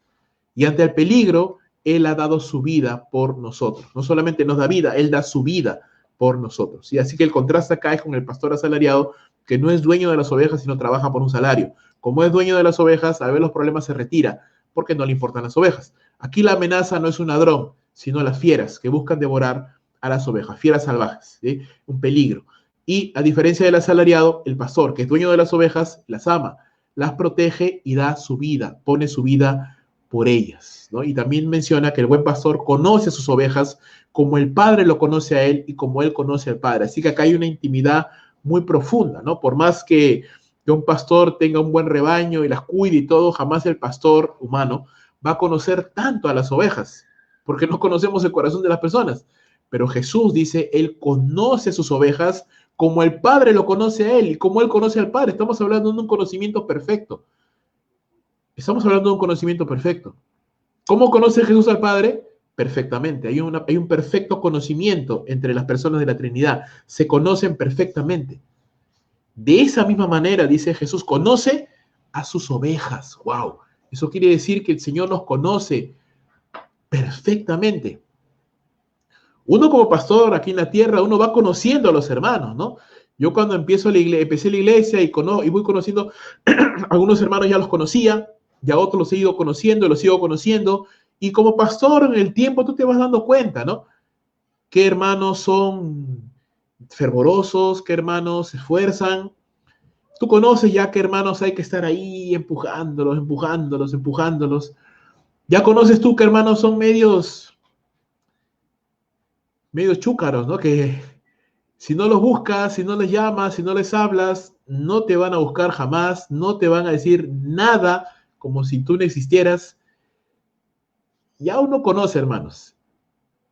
Y ante el peligro, Él ha dado su vida por nosotros. No solamente nos da vida, Él da su vida por nosotros. Y así que el contraste acá es con el pastor asalariado, que no es dueño de las ovejas, sino trabaja por un salario. Como es dueño de las ovejas, al ver los problemas se retira, porque no le importan las ovejas. Aquí la amenaza no es un ladrón, sino las fieras que buscan devorar a las ovejas, fieras salvajes, ¿sí? Un peligro. Y a diferencia del asalariado, el pastor, que es dueño de las ovejas, las ama, las protege y da su vida, pone su vida por ellas, ¿no? Y también menciona que el buen pastor conoce a sus ovejas como el Padre lo conoce a él y como él conoce al Padre. Así que acá hay una intimidad muy profunda, ¿no? Por más que un pastor tenga un buen rebaño y las cuide y todo, jamás el pastor humano va a conocer tanto a las ovejas, porque no conocemos el corazón de las personas. Pero Jesús dice, Él conoce a sus ovejas como el Padre lo conoce a Él y como Él conoce al Padre. Estamos hablando de un conocimiento perfecto. Estamos hablando de un conocimiento perfecto. ¿Cómo conoce Jesús al Padre? Perfectamente. Hay un perfecto conocimiento entre las personas de la Trinidad. Se conocen perfectamente. De esa misma manera, dice Jesús, conoce a sus ovejas. ¡Wow! Eso quiere decir que el Señor nos conoce perfectamente. Uno como pastor aquí en la tierra, uno va conociendo a los hermanos, ¿no? Yo cuando empecé la iglesia y voy conociendo, algunos hermanos ya los conocía, ya otros los he ido conociendo, los sigo conociendo, y como pastor en el tiempo tú te vas dando cuenta, ¿no? Qué hermanos son fervorosos, qué hermanos se esfuerzan. Tú conoces ya qué hermanos hay que estar ahí empujándolos, empujándolos, empujándolos. Ya conoces tú qué hermanos son medios chúcaros, ¿no? Que si no los buscas, si no les llamas, si no les hablas, no te van a buscar jamás, no te van a decir nada como si tú no existieras. Ya uno conoce, hermanos.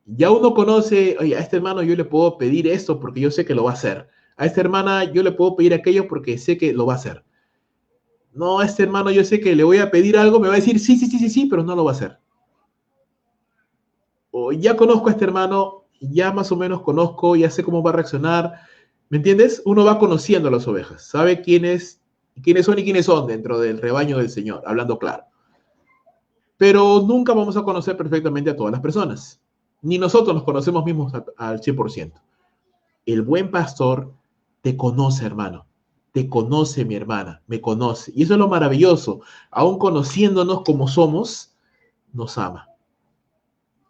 Ya uno conoce, oye, a este hermano yo le puedo pedir esto porque yo sé que lo va a hacer. A esta hermana yo le puedo pedir aquello porque sé que lo va a hacer. No, a este hermano yo sé que le voy a pedir algo, me va a decir sí, sí, sí, sí, sí, pero no lo va a hacer. O ya conozco a este hermano, ya más o menos conozco, ya sé cómo va a reaccionar. ¿Me entiendes? Uno va conociendo a las ovejas, sabe quiénes son y quiénes son dentro del rebaño del Señor, hablando claro. Pero nunca vamos a conocer perfectamente a todas las personas. Ni nosotros nos conocemos mismos al 100%. El buen pastor te conoce, hermano. Te conoce, mi hermana, me conoce. Y eso es lo maravilloso. Aún conociéndonos como somos, nos ama.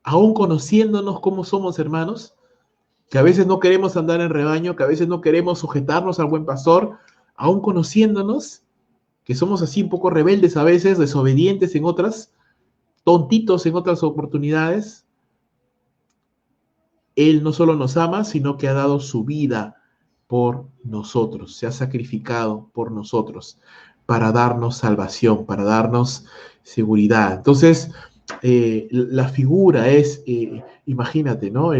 Aún conociéndonos como somos, hermanos, que a veces no queremos andar en rebaño, que a veces no queremos sujetarnos al buen pastor, aún conociéndonos, que somos así un poco rebeldes a veces, desobedientes en otras, tontitos en otras oportunidades, Él no solo nos ama, sino que ha dado su vida por nosotros, se ha sacrificado por nosotros para darnos salvación, para darnos seguridad. Entonces, la figura es, imagínate, ¿no?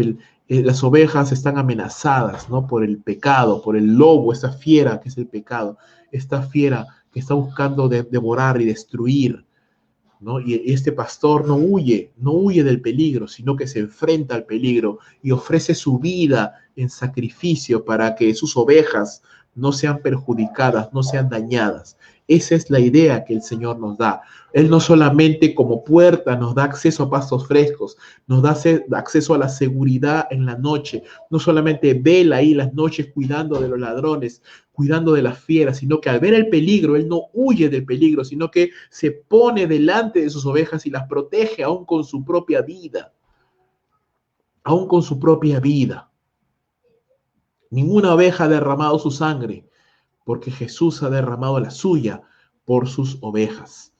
Las ovejas están amenazadas, ¿no? Por el pecado, por el lobo, esta fiera que es el pecado, esta fiera que está buscando devorar y destruir, ¿no? Y este pastor no huye del peligro, sino que se enfrenta al peligro y ofrece su vida en sacrificio para que sus ovejas no sean perjudicadas, no sean dañadas. Esa es la idea que el Señor nos da. Él no solamente como puerta nos da acceso a pastos frescos, nos da acceso a la seguridad en la noche, no solamente vela ahí las noches cuidando de los ladrones, cuidando de las fieras, sino que al ver el peligro, Él no huye del peligro, sino que se pone delante de sus ovejas y las protege aún con su propia vida, aún con su propia vida. Ninguna oveja ha derramado su sangre, porque Jesús ha derramado la suya por sus ovejas.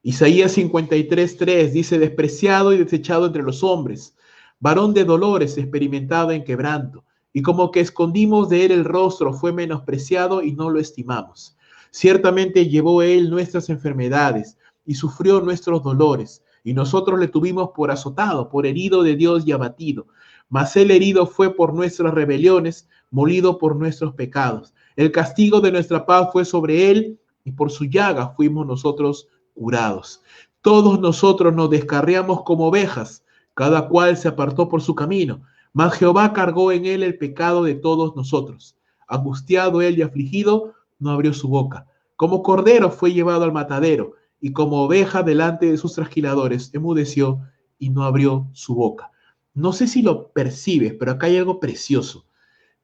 Isaías 53:3 dice, despreciado y desechado entre los hombres, varón de dolores, experimentado en quebranto, y como que escondimos de él el rostro, fue menospreciado y no lo estimamos. Ciertamente llevó él nuestras enfermedades y sufrió nuestros dolores, y nosotros le tuvimos por azotado, por herido de Dios y abatido. Mas el herido fue por nuestras rebeliones, molido por nuestros pecados. El castigo de nuestra paz fue sobre él, y por su llaga fuimos nosotros curados. Todos nosotros nos descarriamos como ovejas, cada cual se apartó por su camino, Mas Jehová cargó en él el pecado de todos nosotros. Angustiado él y afligido, no abrió su boca. Como cordero fue llevado al matadero, y como oveja delante de sus trasquiladores, emudeció y no abrió su boca. No sé si lo percibes, pero acá hay algo precioso.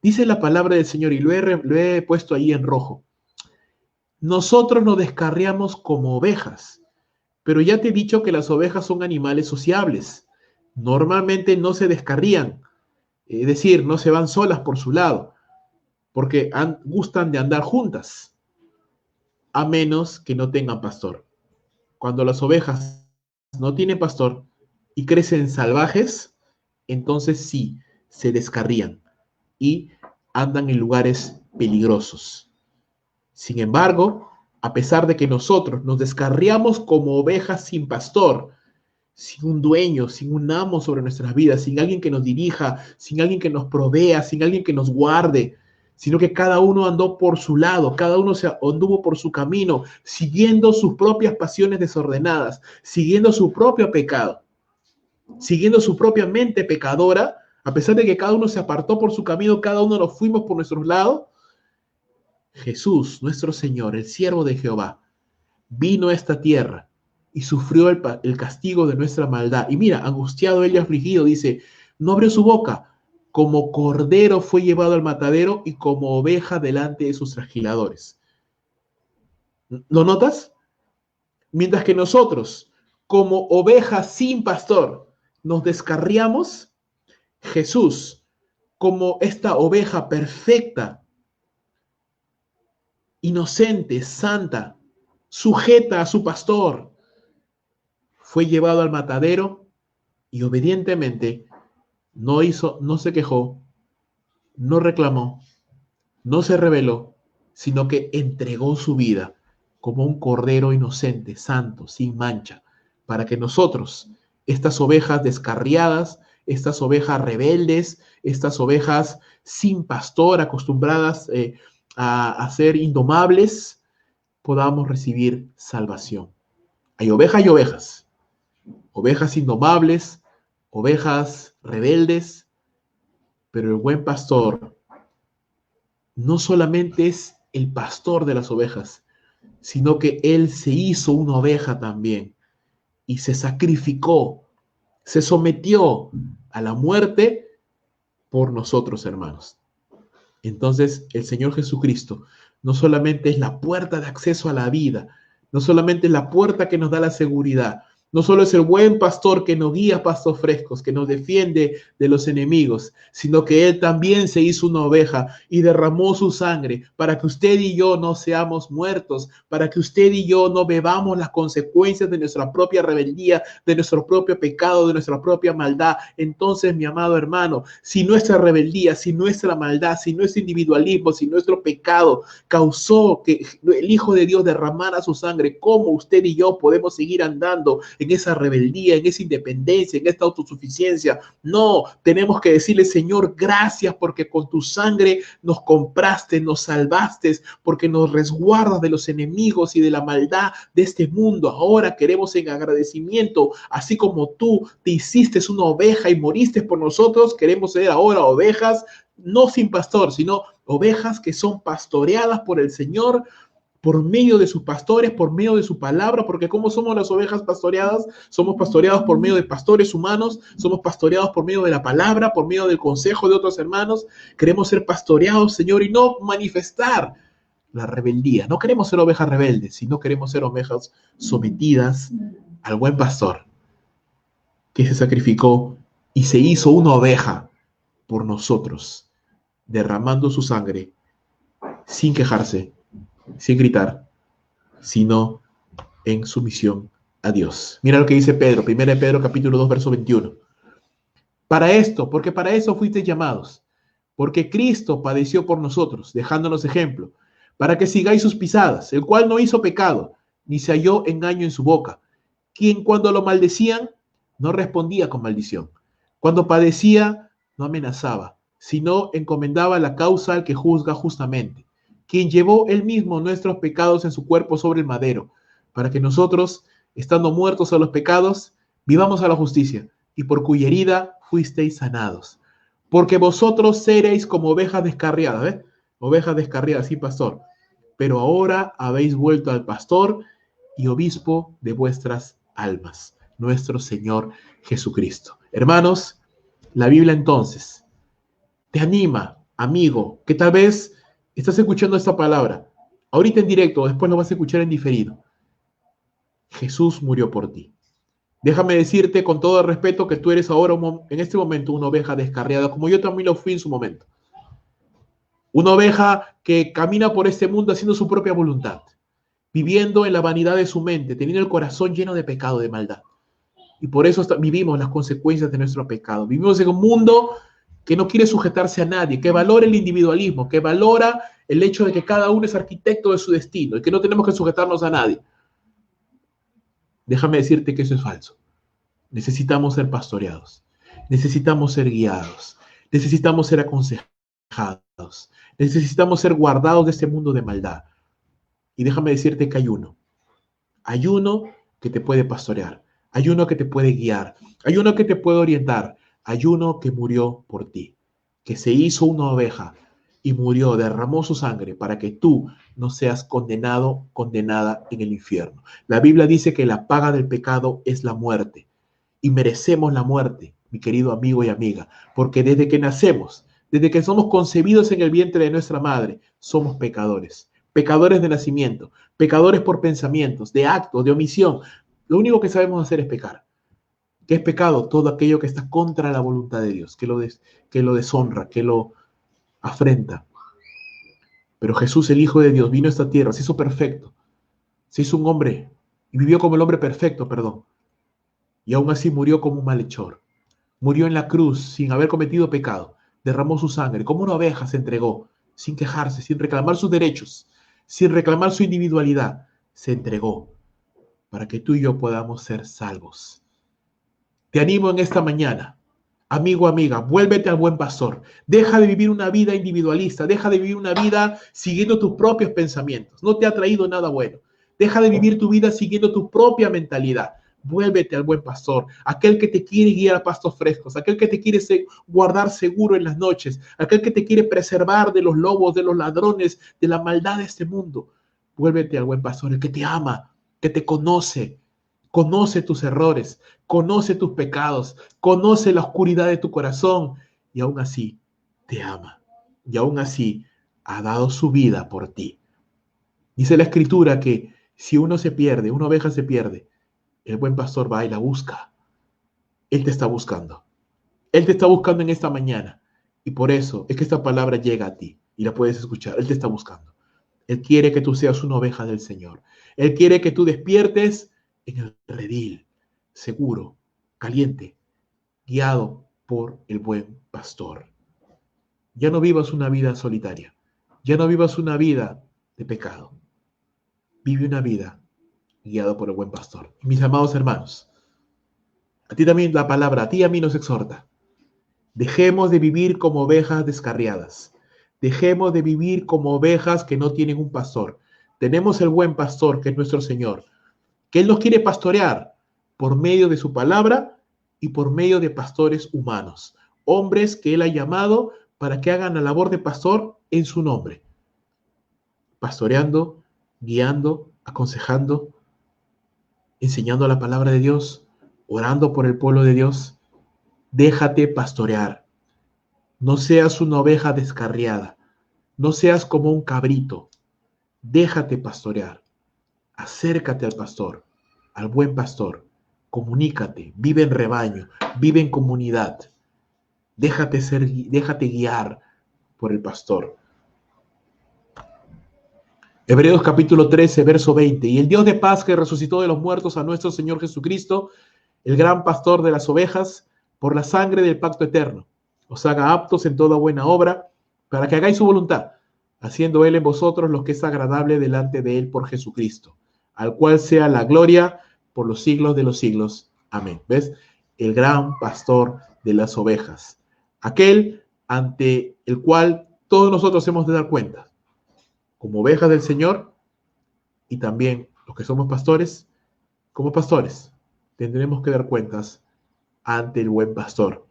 Dice la palabra del Señor, y lo he puesto ahí en rojo. Nosotros nos descarriamos como ovejas, pero ya te he dicho que las ovejas son animales sociables. Normalmente no se descarrían, es decir, no se van solas por su lado, porque gustan de andar juntas, a menos que no tengan pastor. Cuando las ovejas no tienen pastor y crecen salvajes, entonces sí, se descarrían y andan en lugares peligrosos. Sin embargo, a pesar de que nosotros nos descarriamos como ovejas sin pastor, sin un dueño, sin un amo sobre nuestras vidas, sin alguien que nos dirija, sin alguien que nos provea, sin alguien que nos guarde, sino que cada uno andó por su lado, cada uno se anduvo por su camino, siguiendo sus propias pasiones desordenadas, siguiendo su propio pecado, siguiendo su propia mente pecadora, a pesar de que cada uno se apartó por su camino, cada uno nos fuimos por nuestros lados. Jesús, nuestro Señor, el siervo de Jehová, vino a esta tierra y sufrió el castigo de nuestra maldad. Y mira, angustiado él y afligido, dice, no abrió su boca. Como cordero fue llevado al matadero y como oveja delante de sus trasquiladores. ¿Lo notas? Mientras que nosotros, como ovejas sin pastor, nos descarriamos, Jesús, como esta oveja perfecta, inocente, santa, sujeta a su pastor, fue llevado al matadero y obedientemente no se quejó, no reclamó, no se rebeló, sino que entregó su vida como un cordero inocente, santo, sin mancha, para que nosotros, estas ovejas descarriadas, estas ovejas rebeldes, estas ovejas sin pastor, acostumbradas a ser indomables, podamos recibir salvación. Hay ovejas y ovejas, ovejas indomables, ovejas rebeldes, pero el buen pastor no solamente es el pastor de las ovejas, sino que él se hizo una oveja también y se sacrificó, se sometió a la muerte por nosotros, hermanos. Entonces, el Señor Jesucristo no solamente es la puerta de acceso a la vida, no solamente es la puerta que nos da la seguridad, no solo es el buen pastor que nos guía a pastos frescos, que nos defiende de los enemigos, sino que Él también se hizo una oveja y derramó su sangre para que usted y yo no seamos muertos, para que usted y yo no bebamos las consecuencias de nuestra propia rebeldía, de nuestro propio pecado, de nuestra propia maldad. Entonces, mi amado hermano, si nuestra rebeldía, si nuestra maldad, si nuestro individualismo, si nuestro pecado causó que el Hijo de Dios derramara su sangre, ¿cómo usted y yo podemos seguir andando en esa rebeldía, en esa independencia, en esta autosuficiencia? No, tenemos que decirle, Señor, gracias porque con tu sangre nos compraste, nos salvaste, porque nos resguardas de los enemigos y de la maldad de este mundo. Ahora queremos en agradecimiento, así como tú te hiciste una oveja y moriste por nosotros, queremos ser ahora ovejas, no sin pastor, sino ovejas que son pastoreadas por el Señor, por medio de sus pastores, por medio de su palabra, porque como somos las ovejas pastoreadas, somos pastoreados por medio de pastores humanos, somos pastoreados por medio de la palabra, por medio del consejo de otros hermanos. Queremos ser pastoreados, Señor, y no manifestar la rebeldía. No queremos ser ovejas rebeldes, sino queremos ser ovejas sometidas al buen pastor, que se sacrificó y se hizo una oveja por nosotros, derramando su sangre sin quejarse, sin gritar, sino en sumisión a Dios. Mira lo que dice Pedro, 1 Pedro capítulo 2, verso 21. Para esto, porque para eso fuisteis llamados, porque Cristo padeció por nosotros, dejándonos ejemplo, para que sigáis sus pisadas, el cual no hizo pecado, ni se halló engaño en su boca, quien cuando lo maldecían, no respondía con maldición. Cuando padecía, no amenazaba, sino encomendaba la causa al que juzga justamente, quien llevó él mismo nuestros pecados en su cuerpo sobre el madero, para que nosotros, estando muertos a los pecados, vivamos a la justicia, y por cuya herida fuisteis sanados. porque vosotros seréis como ovejas descarriadas, ¿eh? Ovejas descarriadas, sí, pastor. Pero ahora habéis vuelto al pastor y obispo de vuestras almas, nuestro Señor Jesucristo. Hermanos, la Biblia entonces te anima, amigo, que tal vez estás escuchando esta palabra, ahorita en directo, después lo vas a escuchar en diferido. Jesús murió por ti. Déjame decirte con todo el respeto que tú eres ahora en este momento una oveja descarriada, como yo también lo fui en su momento. Una oveja que camina por este mundo haciendo su propia voluntad, viviendo en la vanidad de su mente, teniendo el corazón lleno de pecado, de maldad. Y por eso vivimos las consecuencias de nuestro pecado. Vivimos en un mundo que no quiere sujetarse a nadie, que valora el individualismo, que valora el hecho de que cada uno es arquitecto de su destino y que no tenemos que sujetarnos a nadie. Déjame decirte que eso es falso. Necesitamos ser pastoreados, necesitamos ser guiados, necesitamos ser aconsejados, necesitamos ser guardados de este mundo de maldad. Y déjame decirte que hay uno que te puede pastorear, hay uno que te puede guiar, hay uno que te puede orientar, hay uno que murió por ti, que se hizo una oveja y murió, derramó su sangre para que tú no seas condenado, condenada en el infierno. La Biblia dice que la paga del pecado es la muerte y merecemos la muerte, mi querido amigo y amiga, porque desde que nacemos, desde que somos concebidos en el vientre de nuestra madre, somos pecadores, pecadores de nacimiento, pecadores por pensamientos, de actos, de omisión. Lo único que sabemos hacer es pecar. ¿Qué es pecado? Todo aquello que está contra la voluntad de Dios, que lo deshonra, que lo afrenta. Pero Jesús, el Hijo de Dios, vino a esta tierra, se hizo perfecto, se hizo un hombre y vivió como el hombre perfecto, perdón. Y aún así murió como un malhechor. Murió en la cruz sin haber cometido pecado. Derramó su sangre. Como una oveja se entregó, sin quejarse, sin reclamar sus derechos, sin reclamar su individualidad. Se entregó para que tú y yo podamos ser salvos. Te animo en esta mañana. Amigo, amiga, vuélvete al buen pastor. Deja de vivir una vida individualista. Deja de vivir una vida siguiendo tus propios pensamientos. No te ha traído nada bueno. Deja de vivir tu vida siguiendo tu propia mentalidad. Vuélvete al buen pastor, aquel que te quiere guiar a pastos frescos, aquel que te quiere guardar seguro en las noches, aquel que te quiere preservar de los lobos, de los ladrones, de la maldad de este mundo. Vuélvete al buen pastor, el que te ama, que te conoce, conoce tus errores, conoce tus pecados, conoce la oscuridad de tu corazón y aún así te ama. Y aún así ha dado su vida por ti. Dice la Escritura que si uno se pierde, una oveja se pierde, el buen pastor va y la busca. Él te está buscando. Él te está buscando en esta mañana. Y por eso es que esta palabra llega a ti y la puedes escuchar. Él te está buscando. Él quiere que tú seas una oveja del Señor. Él quiere que tú despiertes en el redil, seguro, caliente, guiado por el buen pastor. Ya no vivas una vida solitaria. Ya no vivas una vida de pecado. Vive una vida guiado por el buen pastor. Mis amados hermanos, a ti también la palabra, a ti y a mí nos exhorta. Dejemos de vivir como ovejas descarriadas. Dejemos de vivir como ovejas que no tienen un pastor. Tenemos el buen pastor, que es nuestro Señor, que Él nos quiere pastorear por medio de su palabra y por medio de pastores humanos. Hombres que Él ha llamado para que hagan la labor de pastor en su nombre. Pastoreando, guiando, aconsejando, enseñando la palabra de Dios, orando por el pueblo de Dios. Déjate pastorear. No seas una oveja descarriada. No seas como un cabrito. Déjate pastorear. Acércate al pastor, al buen pastor. Comunícate. Vive en rebaño. Vive en comunidad. Déjate guiar por el pastor. Hebreos capítulo 13, verso 20. Y el Dios de paz que resucitó de los muertos a nuestro Señor Jesucristo, el gran pastor de las ovejas, por la sangre del pacto eterno, os haga aptos en toda buena obra, para que hagáis su voluntad, haciendo Él en vosotros lo que es agradable delante de Él por Jesucristo, al cual sea la gloria por los siglos de los siglos. Amén. ¿Ves? El gran pastor de las ovejas, aquel ante el cual todos nosotros hemos de dar cuenta, como ovejas del Señor, y también los que somos pastores, como pastores, tendremos que dar cuentas ante el buen pastor.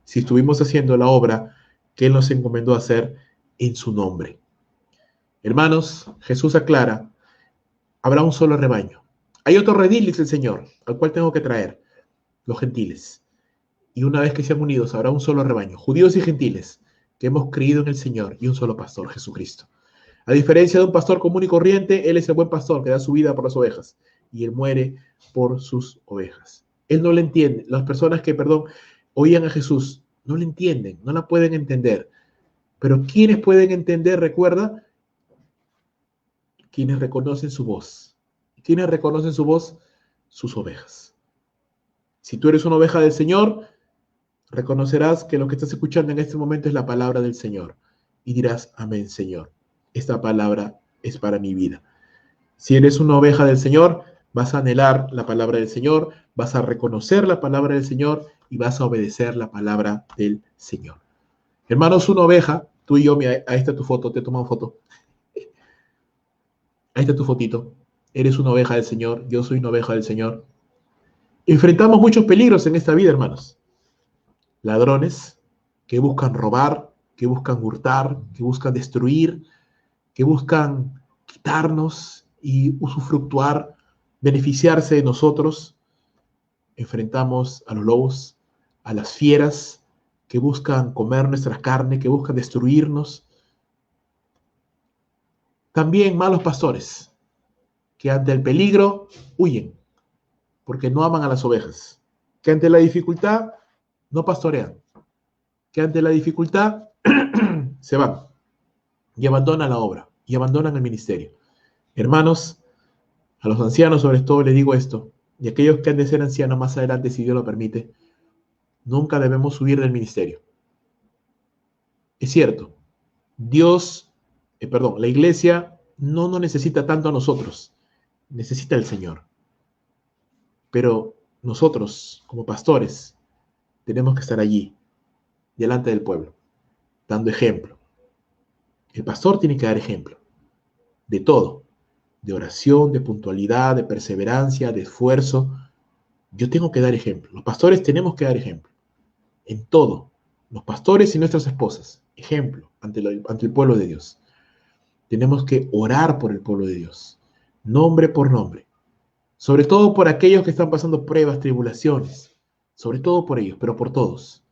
si estuvimos haciendo la obra que Él nos encomendó hacer en su nombre. Hermanos, Jesús aclara, habrá un solo rebaño. Hay otro redil, dice el Señor, al cual tengo que traer, los gentiles. Y una vez que sean unidos, habrá un solo rebaño, judíos y gentiles, que hemos creído en el Señor y un solo pastor, Jesucristo. A diferencia de un pastor común y corriente, Él es el buen pastor que da su vida por las ovejas y Él muere por sus ovejas. Él no le entiende. Las personas que, oían a Jesús, no le entienden, no la pueden entender. Pero ¿quiénes pueden entender? Recuerda, quienes reconocen su voz. ¿Quiénes reconocen su voz? Sus ovejas. Si tú eres una oveja del Señor, reconocerás que lo que estás escuchando en este momento es la palabra del Señor. Y dirás, amén, Señor. Esta palabra es para mi vida. Si eres una oveja del Señor, vas a anhelar la palabra del Señor, vas a reconocer la palabra del Señor y vas a obedecer la palabra del Señor. Hermanos, una oveja, tú y yo, mira, ahí está tu foto, te he tomado foto. Ahí está tu fotito. Eres una oveja del Señor, yo soy una oveja del Señor. Enfrentamos muchos peligros en esta vida, hermanos. Ladrones que buscan robar, que buscan hurtar, que buscan destruir, que buscan quitarnos y usufructuar, beneficiarse de nosotros. Enfrentamos a los lobos, a las fieras que buscan comer nuestra carne, que buscan destruirnos. También malos pastores que ante el peligro huyen porque no aman a las ovejas, que ante la dificultad no pastorean, que ante la dificultad se van y abandonan la obra y abandonan el ministerio. Hermanos, a los ancianos sobre todo les digo esto, y aquellos que han de ser ancianos más adelante, si Dios lo permite, nunca debemos huir del ministerio. Es cierto, la iglesia no nos necesita tanto a nosotros, necesita al Señor. Pero nosotros, como pastores, tenemos que estar allí, delante del pueblo, dando ejemplo. El pastor tiene que dar ejemplo de todo, de oración, de puntualidad, de perseverancia, de esfuerzo. Yo tengo que dar ejemplo. Los pastores tenemos que dar ejemplo en todo. Los pastores y nuestras esposas, ejemplo ante el pueblo de Dios. Tenemos que orar por el pueblo de Dios, nombre por nombre, sobre todo por aquellos que están pasando pruebas, tribulaciones, sobre todo por ellos, pero por todos.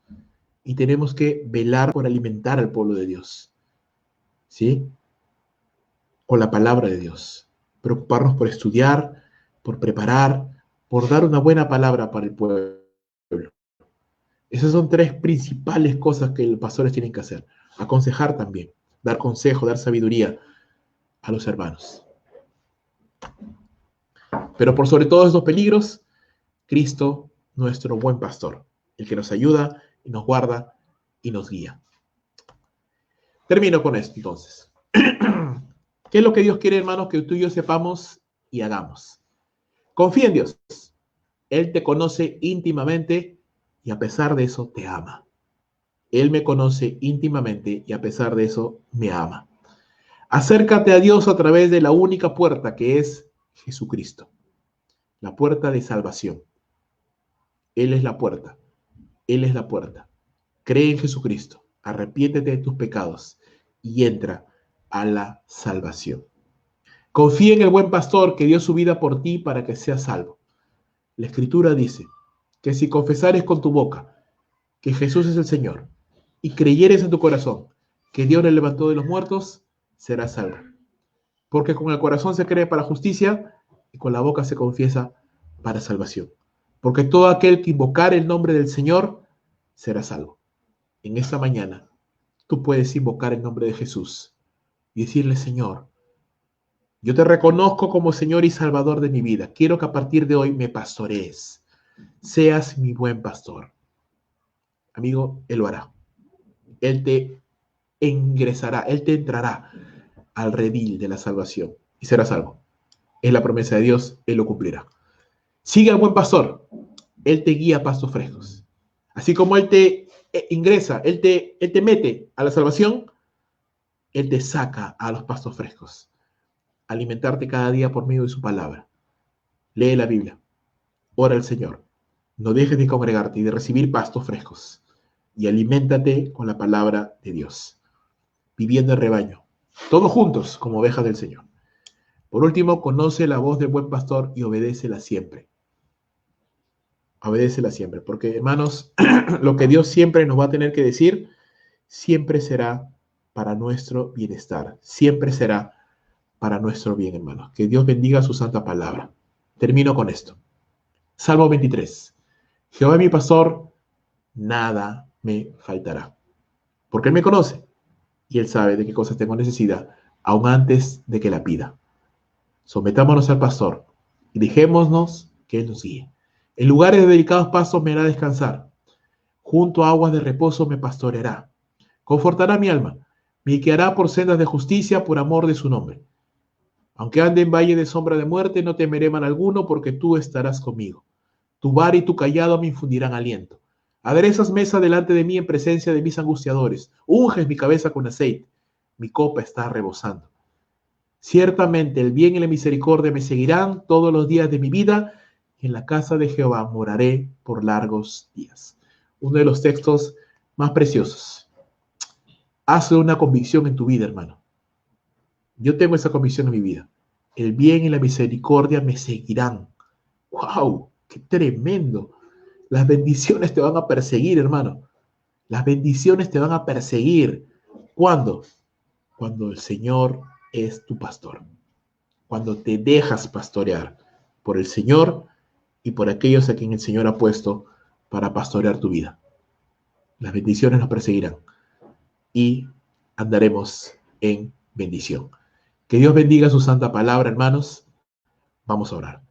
Y tenemos que velar por alimentar al pueblo de Dios, ¿sí? Con la palabra de Dios. Preocuparnos por estudiar, por preparar, por dar una buena palabra para el pueblo. Esas son tres principales cosas que los pastores tienen que hacer. Aconsejar también, dar consejo, dar sabiduría a los hermanos. Pero por sobre todos estos peligros, Cristo, nuestro buen pastor, el que nos ayuda y nos guarda y nos guía. Termino con esto entonces. ¿Qué es lo que Dios quiere, hermanos, que tú y yo sepamos y hagamos? Confía en Dios. Él te conoce íntimamente y a pesar de eso te ama. Él me conoce íntimamente y a pesar de eso me ama. Acércate a Dios a través de la única puerta que es Jesucristo, la puerta de salvación. Él es la puerta. Él es la puerta. Cree en Jesucristo, arrepiéntete de tus pecados y entra a la salvación. Confía en el buen pastor que dio su vida por ti para que seas salvo. La Escritura dice que si confesares con tu boca que Jesús es el Señor y creyeres en tu corazón que Dios le levantó de los muertos, serás salvo. Porque con el corazón se cree para justicia y con la boca se confiesa para salvación. Porque todo aquel que invocar el nombre del Señor será salvo. En esta mañana tú puedes invocar el nombre de Jesús y decirle: Señor, yo te reconozco como Señor y Salvador de mi vida. Quiero que a partir de hoy me pastorees. Seas mi buen pastor. Amigo, Él lo hará. Él te ingresará, Él te entrará al redil de la salvación y serás salvo. Es la promesa de Dios, Él lo cumplirá. Sigue al buen pastor. Él te guía a pastos frescos. Así como Él te ingresa, Él te mete a la salvación, Él te saca a los pastos frescos. Alimentarte cada día por medio de su palabra. Lee la Biblia. Ora al Señor. No dejes de congregarte y de recibir pastos frescos. y aliméntate con la palabra de Dios, viviendo en rebaño, todos juntos como ovejas del Señor. Por último, conoce la voz del buen pastor y obedécela siempre. Obedécela siempre, porque hermanos, lo que Dios siempre nos va a tener que decir, siempre será para nuestro bienestar, siempre será para nuestro bien, hermanos. Que Dios bendiga su santa palabra. Termino con esto. Salmo 23. Jehová es mi pastor, nada me faltará. Porque Él me conoce y Él sabe de qué cosas tengo necesidad, aún antes de que la pida. Sometámonos al pastor y dejémonos que Él nos guíe. En lugares de delicados pasos me hará descansar. Junto a aguas de reposo me pastoreará. Confortará mi alma. Me guiará por sendas de justicia por amor de su nombre. Aunque ande en valle de sombra de muerte, no temeré mal alguno, porque tú estarás conmigo. Tu vara y tu cayado me infundirán aliento. Aderezas mesa delante de mí en presencia de mis angustiadores. Unges mi cabeza con aceite. Mi copa está rebosando. Ciertamente el bien y la misericordia me seguirán todos los días de mi vida. En la casa de Jehová moraré por largos días. Uno de los textos más preciosos. Hazle una convicción en tu vida, hermano. Yo tengo esa convicción en mi vida. El bien y la misericordia me seguirán. ¡Wow! ¡Qué tremendo! Las bendiciones te van a perseguir, hermano. Las bendiciones te van a perseguir. ¿Cuándo? Cuando el Señor es tu pastor. Cuando te dejas pastorear por el Señor y por aquellos a quien el Señor ha puesto para pastorear tu vida. Las bendiciones nos perseguirán y andaremos en bendición. Que Dios bendiga su santa palabra, hermanos. Vamos a orar.